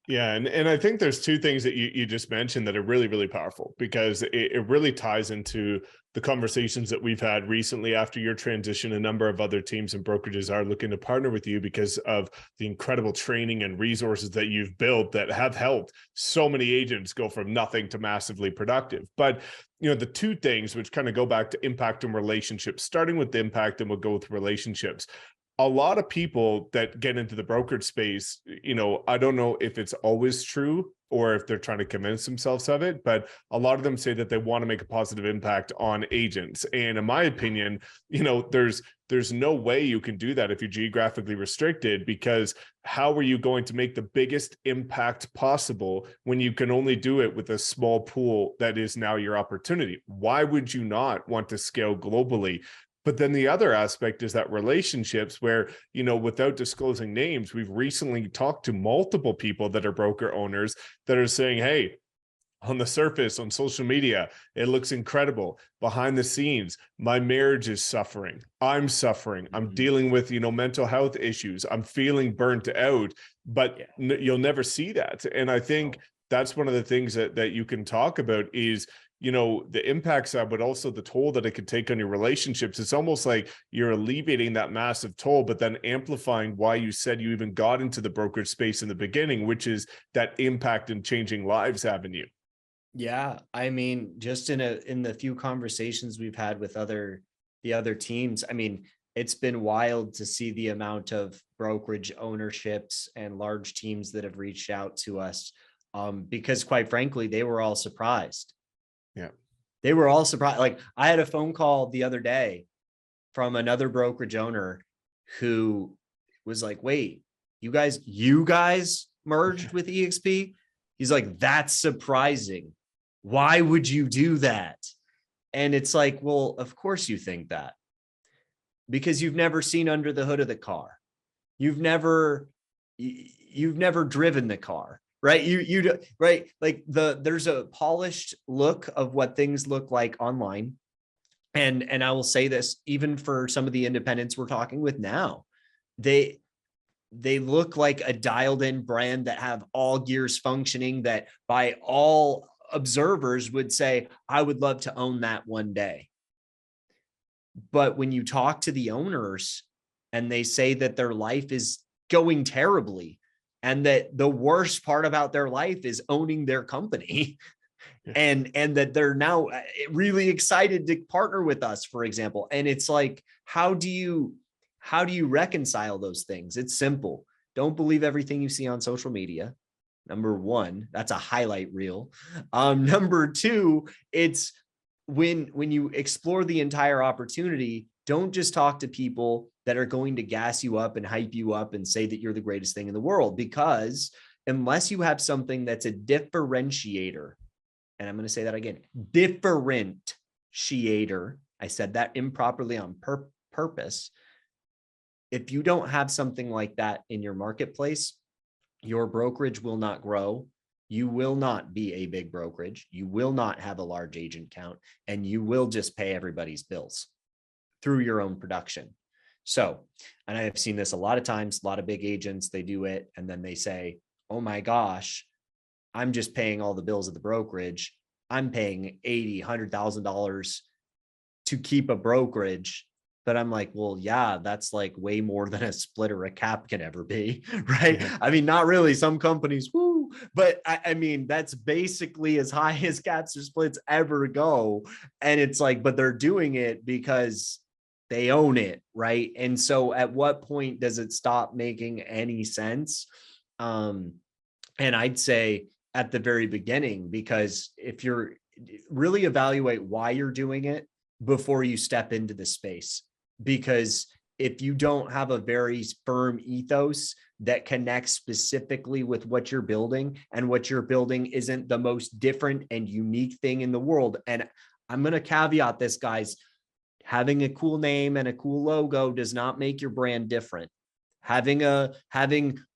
Yeah. And I think there's 2 things that you just mentioned that are really, really powerful, because it really ties into the conversations that we've had recently after your transition. A number of other teams and brokerages are looking to partner with you because of the incredible training and resources that you've built that have helped so many agents go from nothing to massively productive. But you know, the 2 things which kind of go back to impact and relationships, starting with the impact, and we'll go with relationships. A lot of people that get into the brokerage space, you know, I don't know if it's always true or if they're trying to convince themselves of it, but a lot of them say that they want to make a positive impact on agents. And in my opinion, you know, there's no way you can do that if you're geographically restricted, because how are you going to make the biggest impact possible when you can only do it with a small pool that is now your opportunity? Why would you not want to scale globally? But then the other aspect is that relationships where, you know, without disclosing names, we've recently talked to multiple people that are broker owners that are saying, hey, on the surface, on social media, it looks incredible. Behind the scenes, my marriage is suffering. I'm suffering. I'm dealing with, you know, mental health issues. I'm feeling burnt out, but you'll never see that. And I think that's one of the things that you can talk about is, you know, the impact side, but also the toll that it could take on your relationships. It's almost like you're alleviating that massive toll, but then amplifying why you said you even got into the brokerage space in the beginning, which is that impact and changing lives avenue. Yeah, I mean, just in the few conversations we've had with the other teams, I mean, it's been wild to see the amount of brokerage ownerships and large teams that have reached out to us, because quite frankly, they were all surprised. Yeah, they were all surprised. Like, I had a phone call the other day from another brokerage owner who was like, "Wait, you guys merged with eXp?" He's like, "That's surprising. Why would you do that?" And it's like, well, of course you think that, because you've never seen under the hood of the car. You've never driven the car, right? Right. Like there's a polished look of what things look like online. And I will say this, even for some of the independents we're talking with now, they look like a dialed in brand that have all gears functioning, that by all observers would say, I would love to own that one day. But when you talk to the owners and they say that their life is going terribly and that the worst part about their life is owning their company, and that they're now really excited to partner with us, for example. And it's like, how do you reconcile those things? It's simple. Don't believe everything you see on social media. Number one, that's a highlight reel. Number two, it's when you explore the entire opportunity, don't just talk to people that are going to gas you up and hype you up and say that you're the greatest thing in the world, because unless you have something that's a differentiator, and I'm going to say that again, differentiator. I said that improperly on purpose. If you don't have something like that in your marketplace, your brokerage will not grow. You will not be a big brokerage. You will not have a large agent count, and you will just pay everybody's bills through your own production. So, and I have seen this a lot of times, a lot of big agents, they do it, and then they say, oh my gosh, I'm just paying all the bills of the brokerage. I'm paying $80,000, $100,000 to keep a brokerage. But I'm like, well, yeah, that's like way more than a split or a cap can ever be, right? Yeah. I mean, not really. Some companies, woo, but I mean, that's basically as high as caps or splits ever go. And it's like, but they're doing it because they own it, right? And so at what point does it stop making any sense? And I'd say at the very beginning, because if you're really evaluate why you're doing it before you step into the space. Because if you don't have a very firm ethos that connects specifically with what you're building, and what you're building isn't the most different and unique thing in the world. And I'm going to caveat this, guys, having a cool name and a cool logo does not make your brand different. Having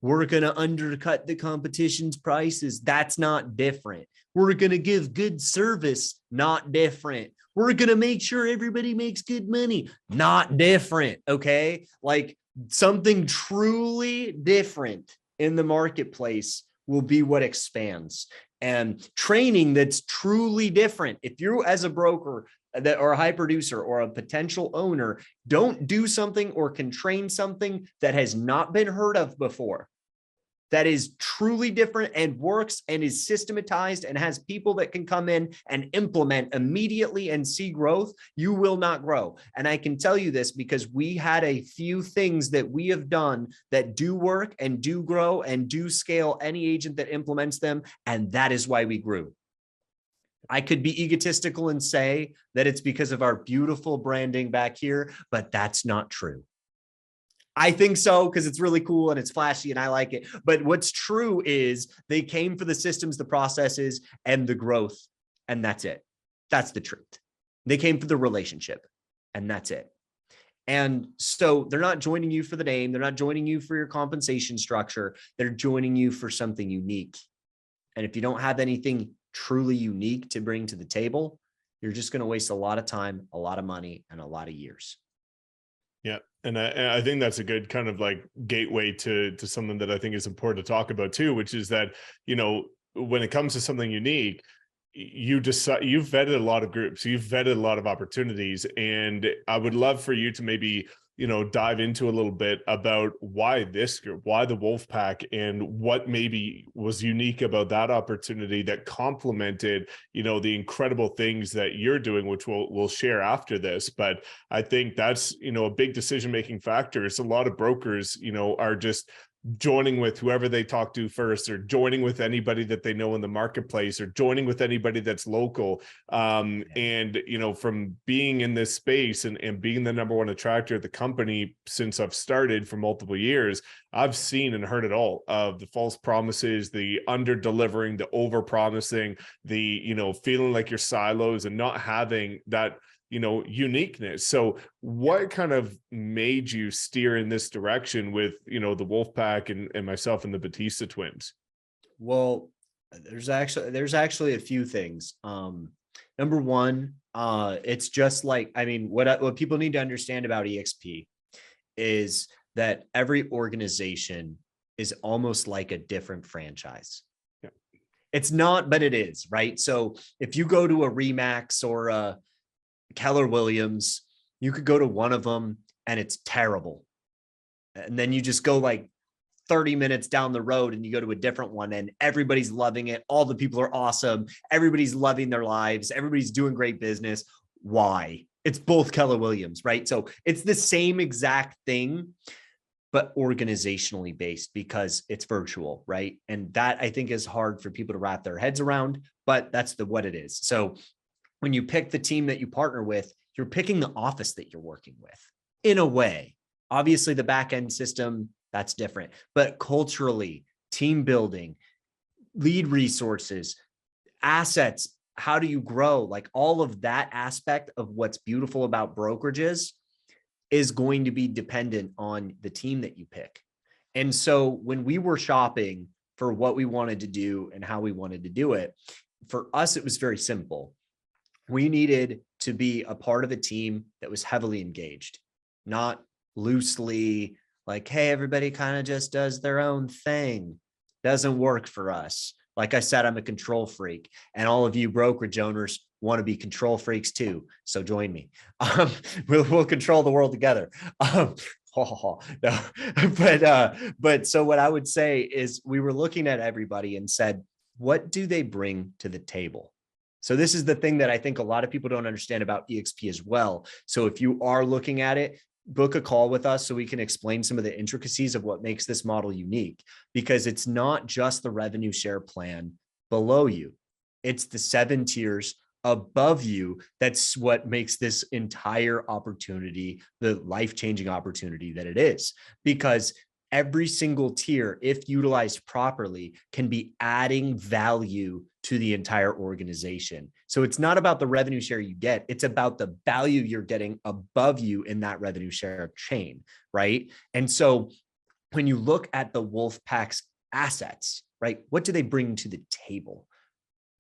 we're going to undercut the competition's prices, that's not different. We're going to give good service, not different. We're going to make sure everybody makes good money, not different. Okay. Like, something truly different in the marketplace will be what expands. And training that's truly different. If you, as a broker or a high producer or a potential owner, don't do something or can train something that has not been heard of before, that is truly different and works and is systematized and has people that can come in and implement immediately and see growth, you will not grow. And I can tell you this because we had a few things that we have done that do work and do grow and do scale any agent that implements them. And that is why we grew. I could be egotistical and say that it's because of our beautiful branding back here, but that's not true. I think so because it's really cool and it's flashy and I like it. But what's true is they came for the systems, the processes, and the growth. And that's it. That's the truth. They came for the relationship, and that's it. And so they're not joining you for the name. They're not joining you for your compensation structure. They're joining you for something unique. And if you don't have anything truly unique to bring to the table, you're just going to waste a lot of time, a lot of money, and a lot of years. Yeah. And I think that's a good kind of like gateway to something that I think is important to talk about too, which is that, you know, when it comes to something unique, you decide, you've vetted a lot of groups, you've vetted a lot of opportunities. And I would love for you to maybe, you know, dive into a little bit about why this group, why the Wolf Pack, and what maybe was unique about that opportunity that complemented, you know, the incredible things that you're doing, which we'll share after this. But I think that's, you know, a big decision-making factor. Is a lot of brokers, you know, are just joining with whoever they talk to first, or joining with anybody that they know in the marketplace, or joining with anybody that's local. And, you know, from being in this space and being the number one attractor of the company since I've started for multiple years, I've seen and heard it all of the false promises, the under delivering, the over promising, the, you know, feeling like you're silos and not having that, you know, uniqueness. So what kind of made you steer in this direction with, you know, the Wolf Pack and myself and the Batista twins? Well, there's actually a few things. Number one, it's just like, I mean, what people need to understand about eXp is that every organization is almost like a different franchise. Yeah. It's not, but it is, right? So if you go to a Remax or a Keller Williams, you could go to one of them and it's terrible. And then you just go like 30 minutes down the road and you go to a different one and everybody's loving it. All the people are awesome. Everybody's loving their lives. Everybody's doing great business. Why? It's both Keller Williams, right? So it's the same exact thing, but organizationally based because it's virtual, right? And that I think is hard for people to wrap their heads around, but that's what it is. So when you pick the team that you partner with, you're picking the office that you're working with in a way. Obviously the back end system, that's different, but culturally, team building, lead resources, assets, how do you grow? Like all of that aspect of what's beautiful about brokerages is going to be dependent on the team that you pick. And so when we were shopping for what we wanted to do and how we wanted to do it, for us, it was very simple. We needed to be a part of a team that was heavily engaged, not loosely like, hey, everybody kind of just does their own thing. Doesn't work for us. Like I said, I'm a control freak, and all of you brokerage owners want to be control freaks too. So join me. We'll control the world together. No. But so what I would say is we were looking at everybody and said, what do they bring to the table? So this is the thing that I think a lot of people don't understand about eXp as well. So if you are looking at it, book a call with us so we can explain some of the intricacies of what makes this model unique, because it's not just the revenue share plan below you. It's the 7 tiers above you. That's what makes this entire opportunity the life-changing opportunity that it is, because every single tier, if utilized properly, can be adding value to the entire organization. So it's not about the revenue share you get, it's about the value you're getting above you in that revenue share chain, right? And so when you look at the Wolf Pack's assets, right, what do they bring to the table?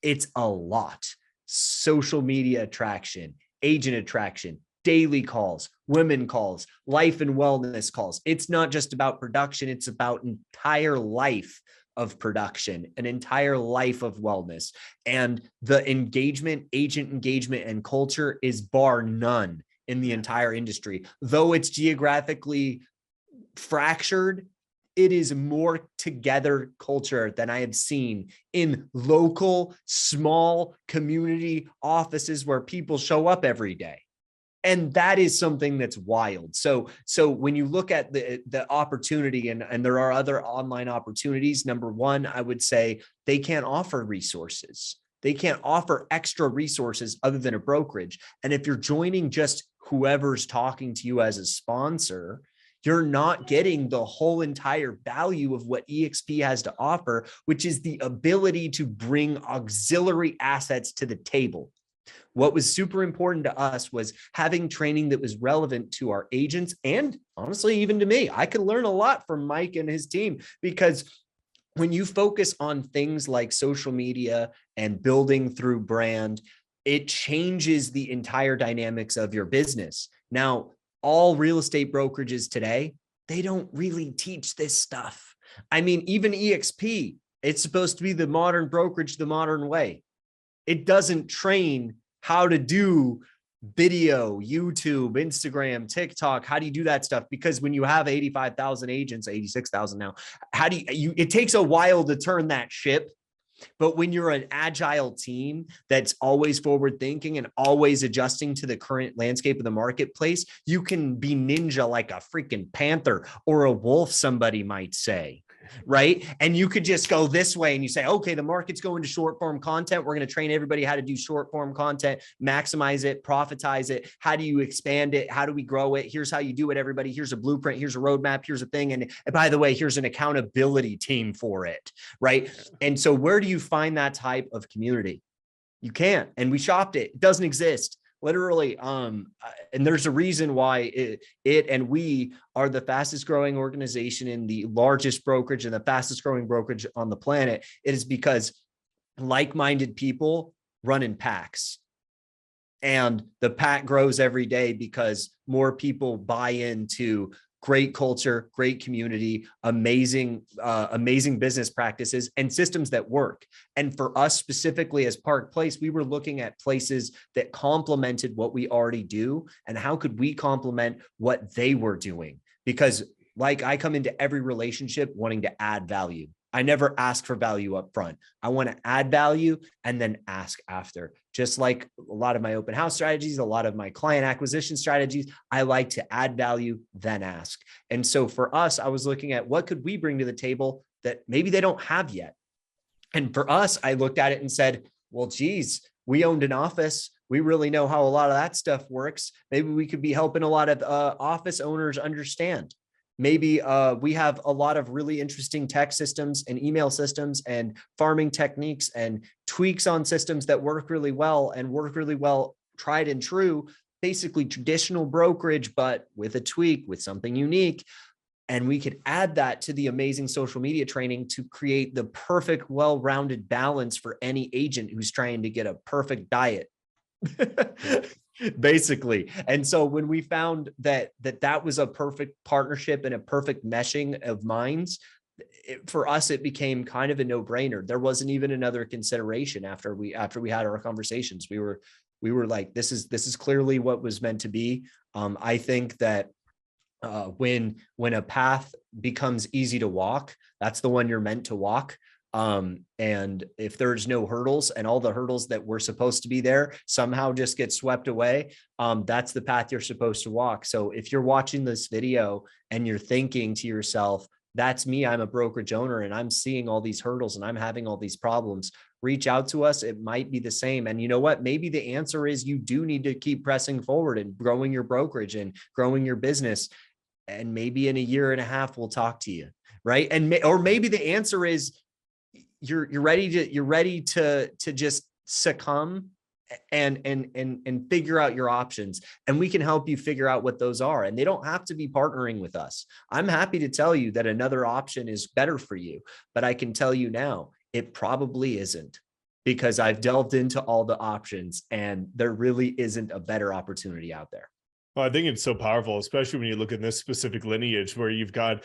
It's a lot. Social media attraction, agent attraction, daily calls, women calls, life and wellness calls. It's not just about production. It's about entire life of production, an entire life of wellness. And the engagement, agent engagement and culture is bar none in the entire industry. Though it's geographically fractured, it is more together culture than I have seen in local, small community offices where people show up every day. And that is something that's wild. So when you look at the opportunity, and there are other online opportunities, number one, I would say they can't offer resources. They can't offer extra resources other than a brokerage. And if you're joining just whoever's talking to you as a sponsor, you're not getting the whole entire value of what eXp has to offer, which is the ability to bring auxiliary assets to the table. What was super important to us was having training that was relevant to our agents and honestly, even to me. I could learn a lot from Mike and his team, because when you focus on things like social media and building through brand, it changes the entire dynamics of your business. Now, all real estate brokerages today, they don't really teach this stuff. I mean, even eXp, it's supposed to be the modern brokerage, the modern way. It doesn't train how to do video, YouTube, Instagram, TikTok. How do you do that stuff? Because when you have 85,000 agents, 86,000 now, how do you, it takes a while to turn that ship. But when you're an agile team that's always forward thinking and always adjusting to the current landscape of the marketplace, you can be ninja like a freaking panther or a wolf, somebody might say. Right. And you could just go this way and you say, okay, the market's going to short form content. We're going to train everybody how to do short form content, maximize it, profitize it. How do you expand it? How do we grow it? Here's how you do it, everybody. Here's a blueprint. Here's a roadmap. Here's a thing. And by the way, here's an accountability team for it. Right. And so where do you find that type of community? You can't. And we shopped it. It doesn't exist. Literally, and there's a reason why it and we are the fastest growing organization in the largest brokerage and the fastest growing brokerage on the planet. It is because like-minded people run in packs. And the pack grows every day because more people buy into great culture, great community, amazing business practices and systems that work. And for us specifically as Park Place, we were looking at places that complemented what we already do and how could we complement what they were doing? Because like I come into every relationship wanting to add value. I never ask for value up front. I want to add value and then ask after. Just like a lot of my open house strategies, a lot of my client acquisition strategies, I like to add value, then ask. And so for us, I was looking at what could we bring to the table that maybe they don't have yet. And for us, I looked at it and said, well, geez, we owned an office. We really know how a lot of that stuff works. Maybe we could be helping a lot of office owners understand. Maybe we have a lot of really interesting tech systems and email systems and farming techniques and tweaks on systems that work really well and work really well, tried and true, basically traditional brokerage, but with a tweak, with something unique. And we could add that to the amazing social media training to create the perfect, well-rounded balance for any agent who's trying to get a perfect diet. Basically. And so when we found that was a perfect partnership and a perfect meshing of minds, for us, it became kind of a no-brainer. There wasn't even another consideration after we had our conversations. We were like, this is clearly what was meant to be. I think that when a path becomes easy to walk, that's the one you're meant to walk. And if there's no hurdles and all the hurdles that were supposed to be there somehow just get swept away, that's the path you're supposed to walk. So if you're watching this video and you're thinking to yourself, that's me, I'm a brokerage owner and I'm seeing all these hurdles and I'm having all these problems, reach out to us. It might be the same. And you know what? Maybe the answer is you do need to keep pressing forward and growing your brokerage and growing your business. And maybe in a year and a half, we'll talk to you. Right. Or maybe the answer is, you're ready to just succumb and figure out your options, and we can help you figure out what those are. And they don't have to be partnering with us. I'm happy to tell you that another option is better for you, but I can tell you now, it probably isn't, because I've delved into all the options and there really isn't a better opportunity out there. Well, I think it's so powerful, especially when you look at this specific lineage where you've got,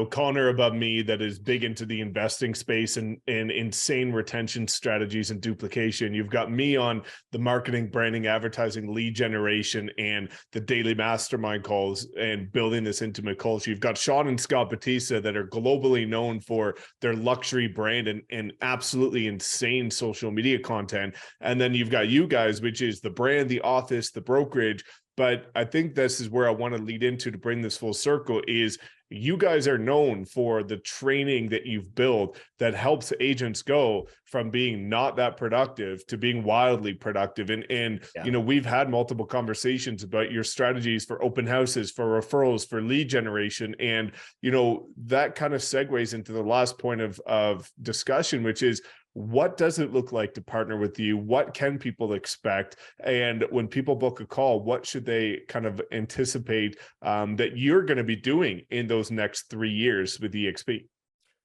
Connor above me that is big into the investing space and insane retention strategies and duplication. You've got me on the marketing, branding, advertising, lead generation, and the daily mastermind calls and building this intimate culture. You've got Sean and Scott Batista that are globally known for their luxury brand and absolutely insane social media content. And then you've got you guys, which is the brand, the office, the brokerage. But I think this is where I want to lead into to bring this full circle is you guys are known for the training that you've built that helps agents go from being not that productive to being wildly productive. And yeah. We've had multiple conversations about your strategies for open houses, for referrals, for lead generation. And, that kind of segues into the last point of discussion, which is, What does it look like to partner with you? What can people expect? And when people book a call, what should they kind of anticipate that you're going to be doing in those next 3 years with eXp?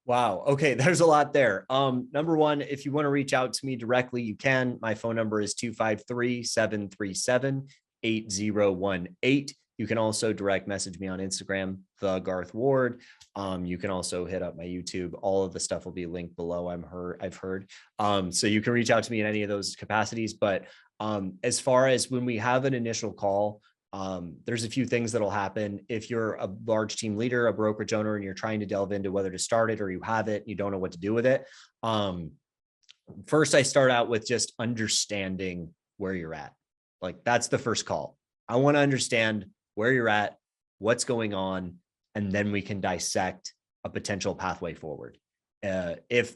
Wow. Okay. There's a lot there. Number one, if you want to reach out to me directly, you can. My phone number is 253-737-8018. You can also direct message me on Instagram, the Garth Ward. You can also hit up my YouTube. All of the stuff will be linked below. I've heard. So you can reach out to me in any of those capacities. But as far as when we have an initial call, there's a few things that'll happen. If you're a large team leader, a brokerage owner, and you're trying to delve into whether to start it or you have it, you don't know what to do with it. First, I start out with just understanding where you're at. Like, that's the first call. I want to understand where you're at, what's going on, and then we can dissect a potential pathway forward. If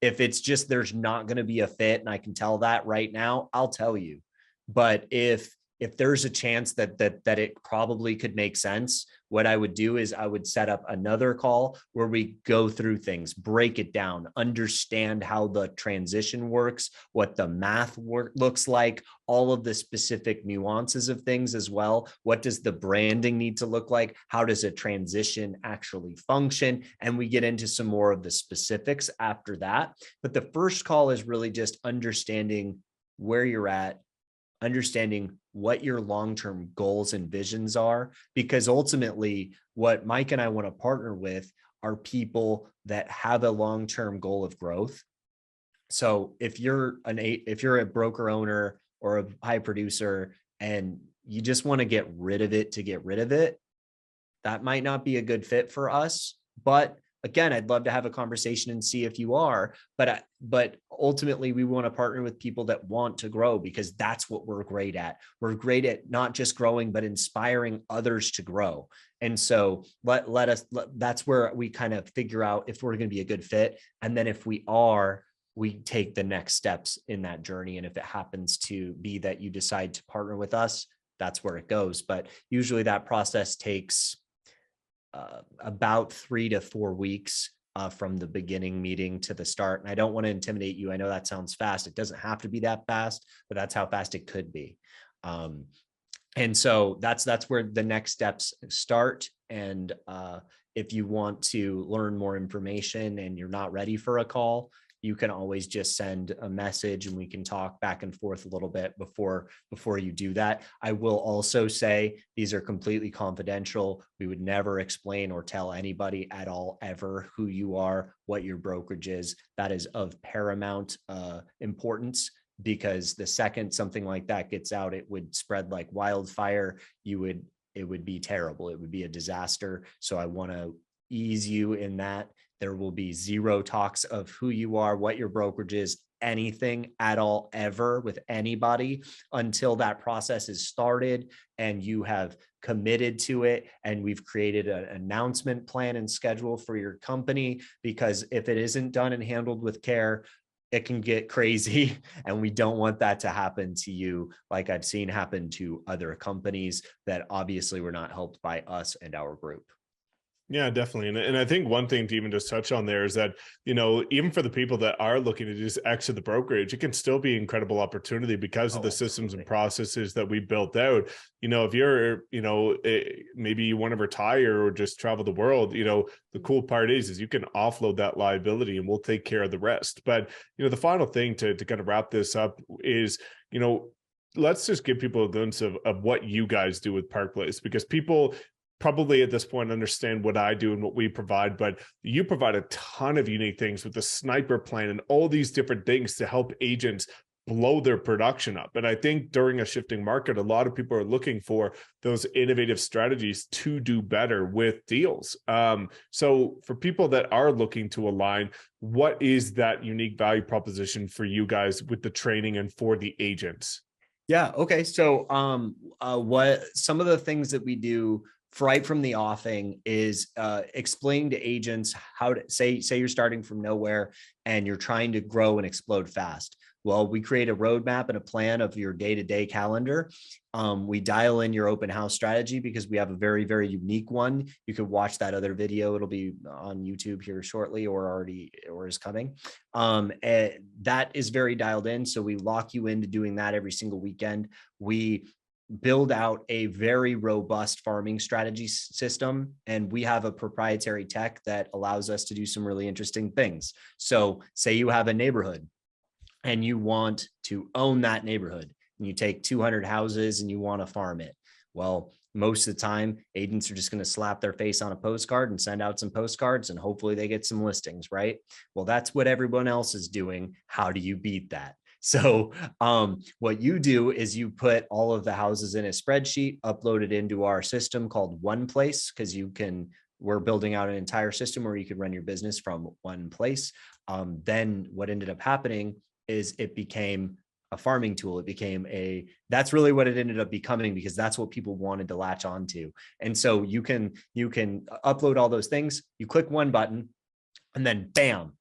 it's just there's not going to be a fit, and I can tell that right now, I'll tell you. But if there's a chance that it probably could make sense, what I would do is I would set up another call where we go through things, break it down, understand how the transition works, what the math looks like, all of the specific nuances of things as well. What does the branding need to look like? How does a transition actually function? And we get into some more of the specifics after that. But the first call is really just understanding where you're at, understanding what your long-term goals and visions are, because ultimately what Mike and I want to partner with are people that have a long-term goal of growth. So if you're a broker owner or a high producer and you just want to get rid of it to get rid of it, that might not be a good fit for us. But again, I'd love to have a conversation and see if you are, but ultimately we want to partner with people that want to grow, because that's what we're great at. We're great at not just growing, but inspiring others to grow. And so that's where we kind of figure out if we're going to be a good fit. And then if we are, we take the next steps in that journey. And if it happens to be that you decide to partner with us, that's where it goes. But usually that process takes about 3 to 4 weeks from the beginning meeting to the start. And I don't want to intimidate you. I know that sounds fast. It doesn't have to be that fast, but that's how fast it could be. And so that's where the next steps start. And if you want to learn more information and you're not ready for a call, you can always just send a message and we can talk back and forth a little bit before you do that. I will also say these are completely confidential. We would never explain or tell anybody at all ever who you are, what your brokerage is. That is of paramount importance, because the second something like that gets out, it would spread like wildfire. It would be terrible. It would be a disaster. So I want to ease you in that. There will be zero talks of who you are, what your brokerage is, anything at all ever with anybody until that process is started and you have committed to it. And we've created an announcement plan and schedule for your company, because if it isn't done and handled with care, it can get crazy. And we don't want that to happen to you, like I've seen happen to other companies that obviously were not helped by us and our group. Yeah, definitely. And I think one thing to even just touch on there is that, even for the people that are looking to just exit the brokerage, it can still be an incredible opportunity because of the systems and processes that we built out. If you're, maybe you want to retire or just travel the world, the cool part is you can offload that liability and we'll take care of the rest. But, the final thing to kind of wrap this up is, let's just give people a glimpse of what you guys do with Park Place, because people probably at this point understand what I do and what we provide, but you provide a ton of unique things with the sniper plan and all these different things to help agents blow their production up. And I think during a shifting market, a lot of people are looking for those innovative strategies to do better with deals. So for people that are looking to align, what is that unique value proposition for you guys with the training and for the agents? Yeah. Okay. So what some of the things that we do right from the offing is explaining to agents how to say you're starting from nowhere and you're trying to grow and explode fast. Well, we create a roadmap and a plan of your day-to-day calendar. We dial in your open house strategy because we have a very, very unique one. You could watch that other video. It'll be on YouTube here shortly or is coming. That is very dialed in. So we lock you into doing that every single weekend. We build out a very robust farming strategy system. And we have a proprietary tech that allows us to do some really interesting things. So say you have a neighborhood and you want to own that neighborhood, and you take 200 houses and you want to farm it. Well, most of the time, agents are just going to slap their face on a postcard and send out some postcards, and hopefully they get some listings, right? Well, that's what everyone else is doing. How do you beat that? So what you do is you put all of the houses in a spreadsheet, upload it into our system called One Place, because we're building out an entire system where you could run your business from one place. Then what ended up happening is it became a farming tool. That's really what it ended up becoming, because that's what people wanted to latch onto. And so you can upload all those things, you click one button, and then bam,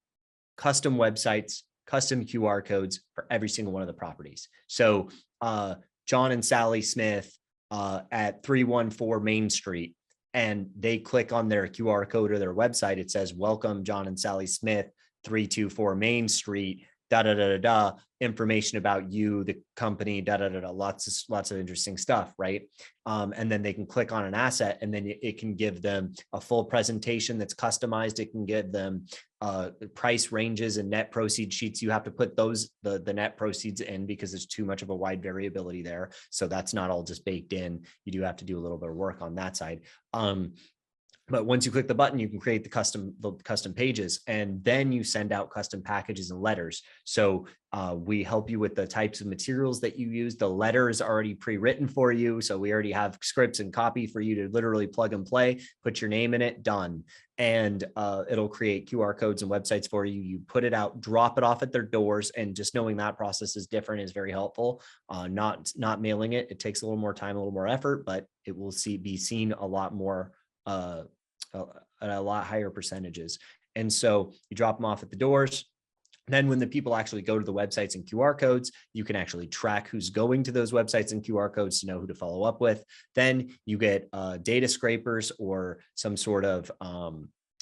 custom websites, custom QR codes for every single one of the properties. So John and Sally Smith at 314 Main Street, and they click on their QR code or their website, it says, welcome John and Sally Smith, 324 Main Street, information about you, the company, lots of interesting stuff, right? And then they can click on an asset, and then it can give them a full presentation that's customized. It can give them price ranges and net proceeds sheets. You have to put the net proceeds in because there's too much of a wide variability there. So that's not all just baked in. You do have to do a little bit of work on that side. But once you click the button, you can create the custom pages, and then you send out custom packages and letters. So we help you with the types of materials that you use. The letter is already pre-written for you. So we already have scripts and copy for you to literally plug and play, put your name in it, done. And it'll create QR codes and websites for you. You put it out, drop it off at their doors. And just knowing that process is different is very helpful. Not mailing it. It takes a little more time, a little more effort, but it will be seen a lot more at a lot higher percentages. And so you drop them off at the doors. Then when the people actually go to the websites and QR codes, you can actually track who's going to those websites and QR codes to know who to follow up with. Then you get data scrapers or some sort of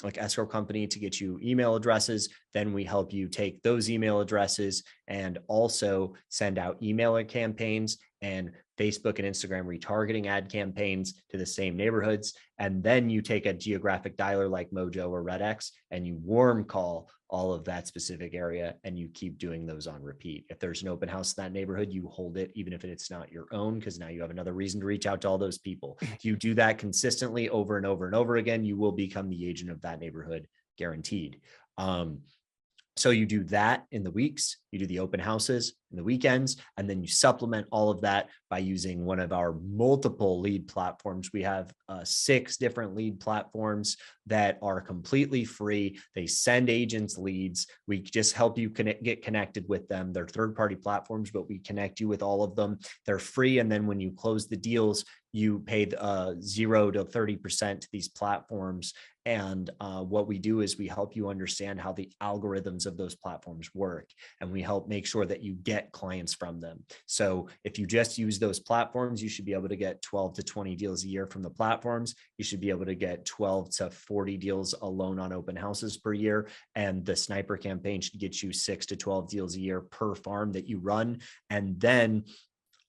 like escrow company to get you email addresses. Then we help you take those email addresses and also send out email campaigns and Facebook and Instagram retargeting ad campaigns to the same neighborhoods. And then you take a geographic dialer like Mojo or RedX and you warm call all of that specific area, and you keep doing those on repeat. If there's an open house in that neighborhood, you hold it, even if it's not your own, because now you have another reason to reach out to all those people. If you do that consistently over and over and over again, you will become the agent of that neighborhood, guaranteed. So you do that in the weeks, you do the open houses in the weekends, and then you supplement all of that by using one of our multiple lead platforms. We have 6 different lead platforms that are completely free. They send agents leads. We just help you get connected with them. They're third-party platforms, but we connect you with all of them. They're free. And then when you close the deals, you pay 0 to 30% to these platforms. And what we do is we help you understand how the algorithms of those platforms work. And we help make sure that you get clients from them. So if you just use those platforms, you should be able to get 12 to 20 deals a year from the platforms. You should be able to get 12 to 40 deals alone on open houses per year. And the sniper campaign should get you 6 to 12 deals a year per farm that you run. And then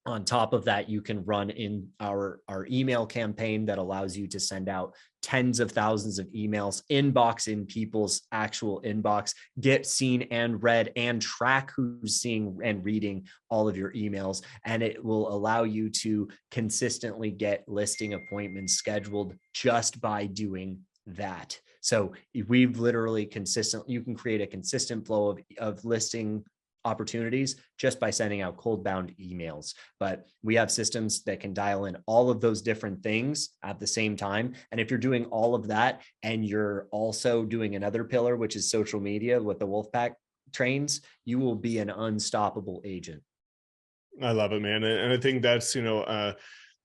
on top of that, you can run in our email campaign that allows you to send out tens of thousands of emails, inbox in people's actual inbox, get seen and read, and track who's seeing and reading all of your emails. And it will allow you to consistently get listing appointments scheduled just by doing that. So we've literally you can create a consistent flow of listing opportunities just by sending out cold bound emails. But we have systems that can dial in all of those different things at the same time. And if you're doing all of that and you're also doing another pillar, which is social media with the Wolfpack trains, you will be an unstoppable agent. I love it, man. And I think that's,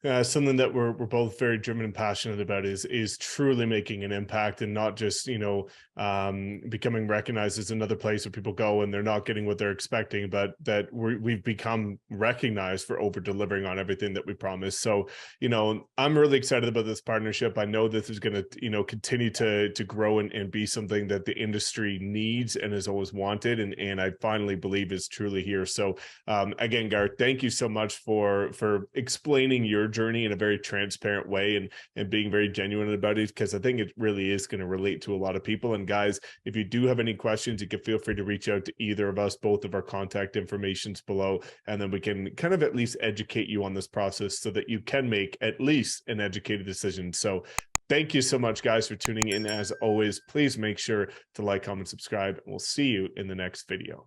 Something that we're both very driven and passionate about is truly making an impact, and not just, becoming recognized as another place where people go and they're not getting what they're expecting, but that we've become recognized for over delivering on everything that we promise. So, I'm really excited about this partnership. I know this is going to, continue to grow and be something that the industry needs and has always wanted. And I finally believe is truly here. So again, Garth, thank you so much for explaining your journey in a very transparent way, and being very genuine about it, because I think it really is going to relate to a lot of people. And guys, if you do have any questions, you can feel free to reach out to either of us. Both of our contact information's below, and then we can kind of at least educate you on this process so that you can make at least an educated decision. So thank you so much, guys, for tuning in. As always, please make sure to like, comment, subscribe, and we'll see you in the next video.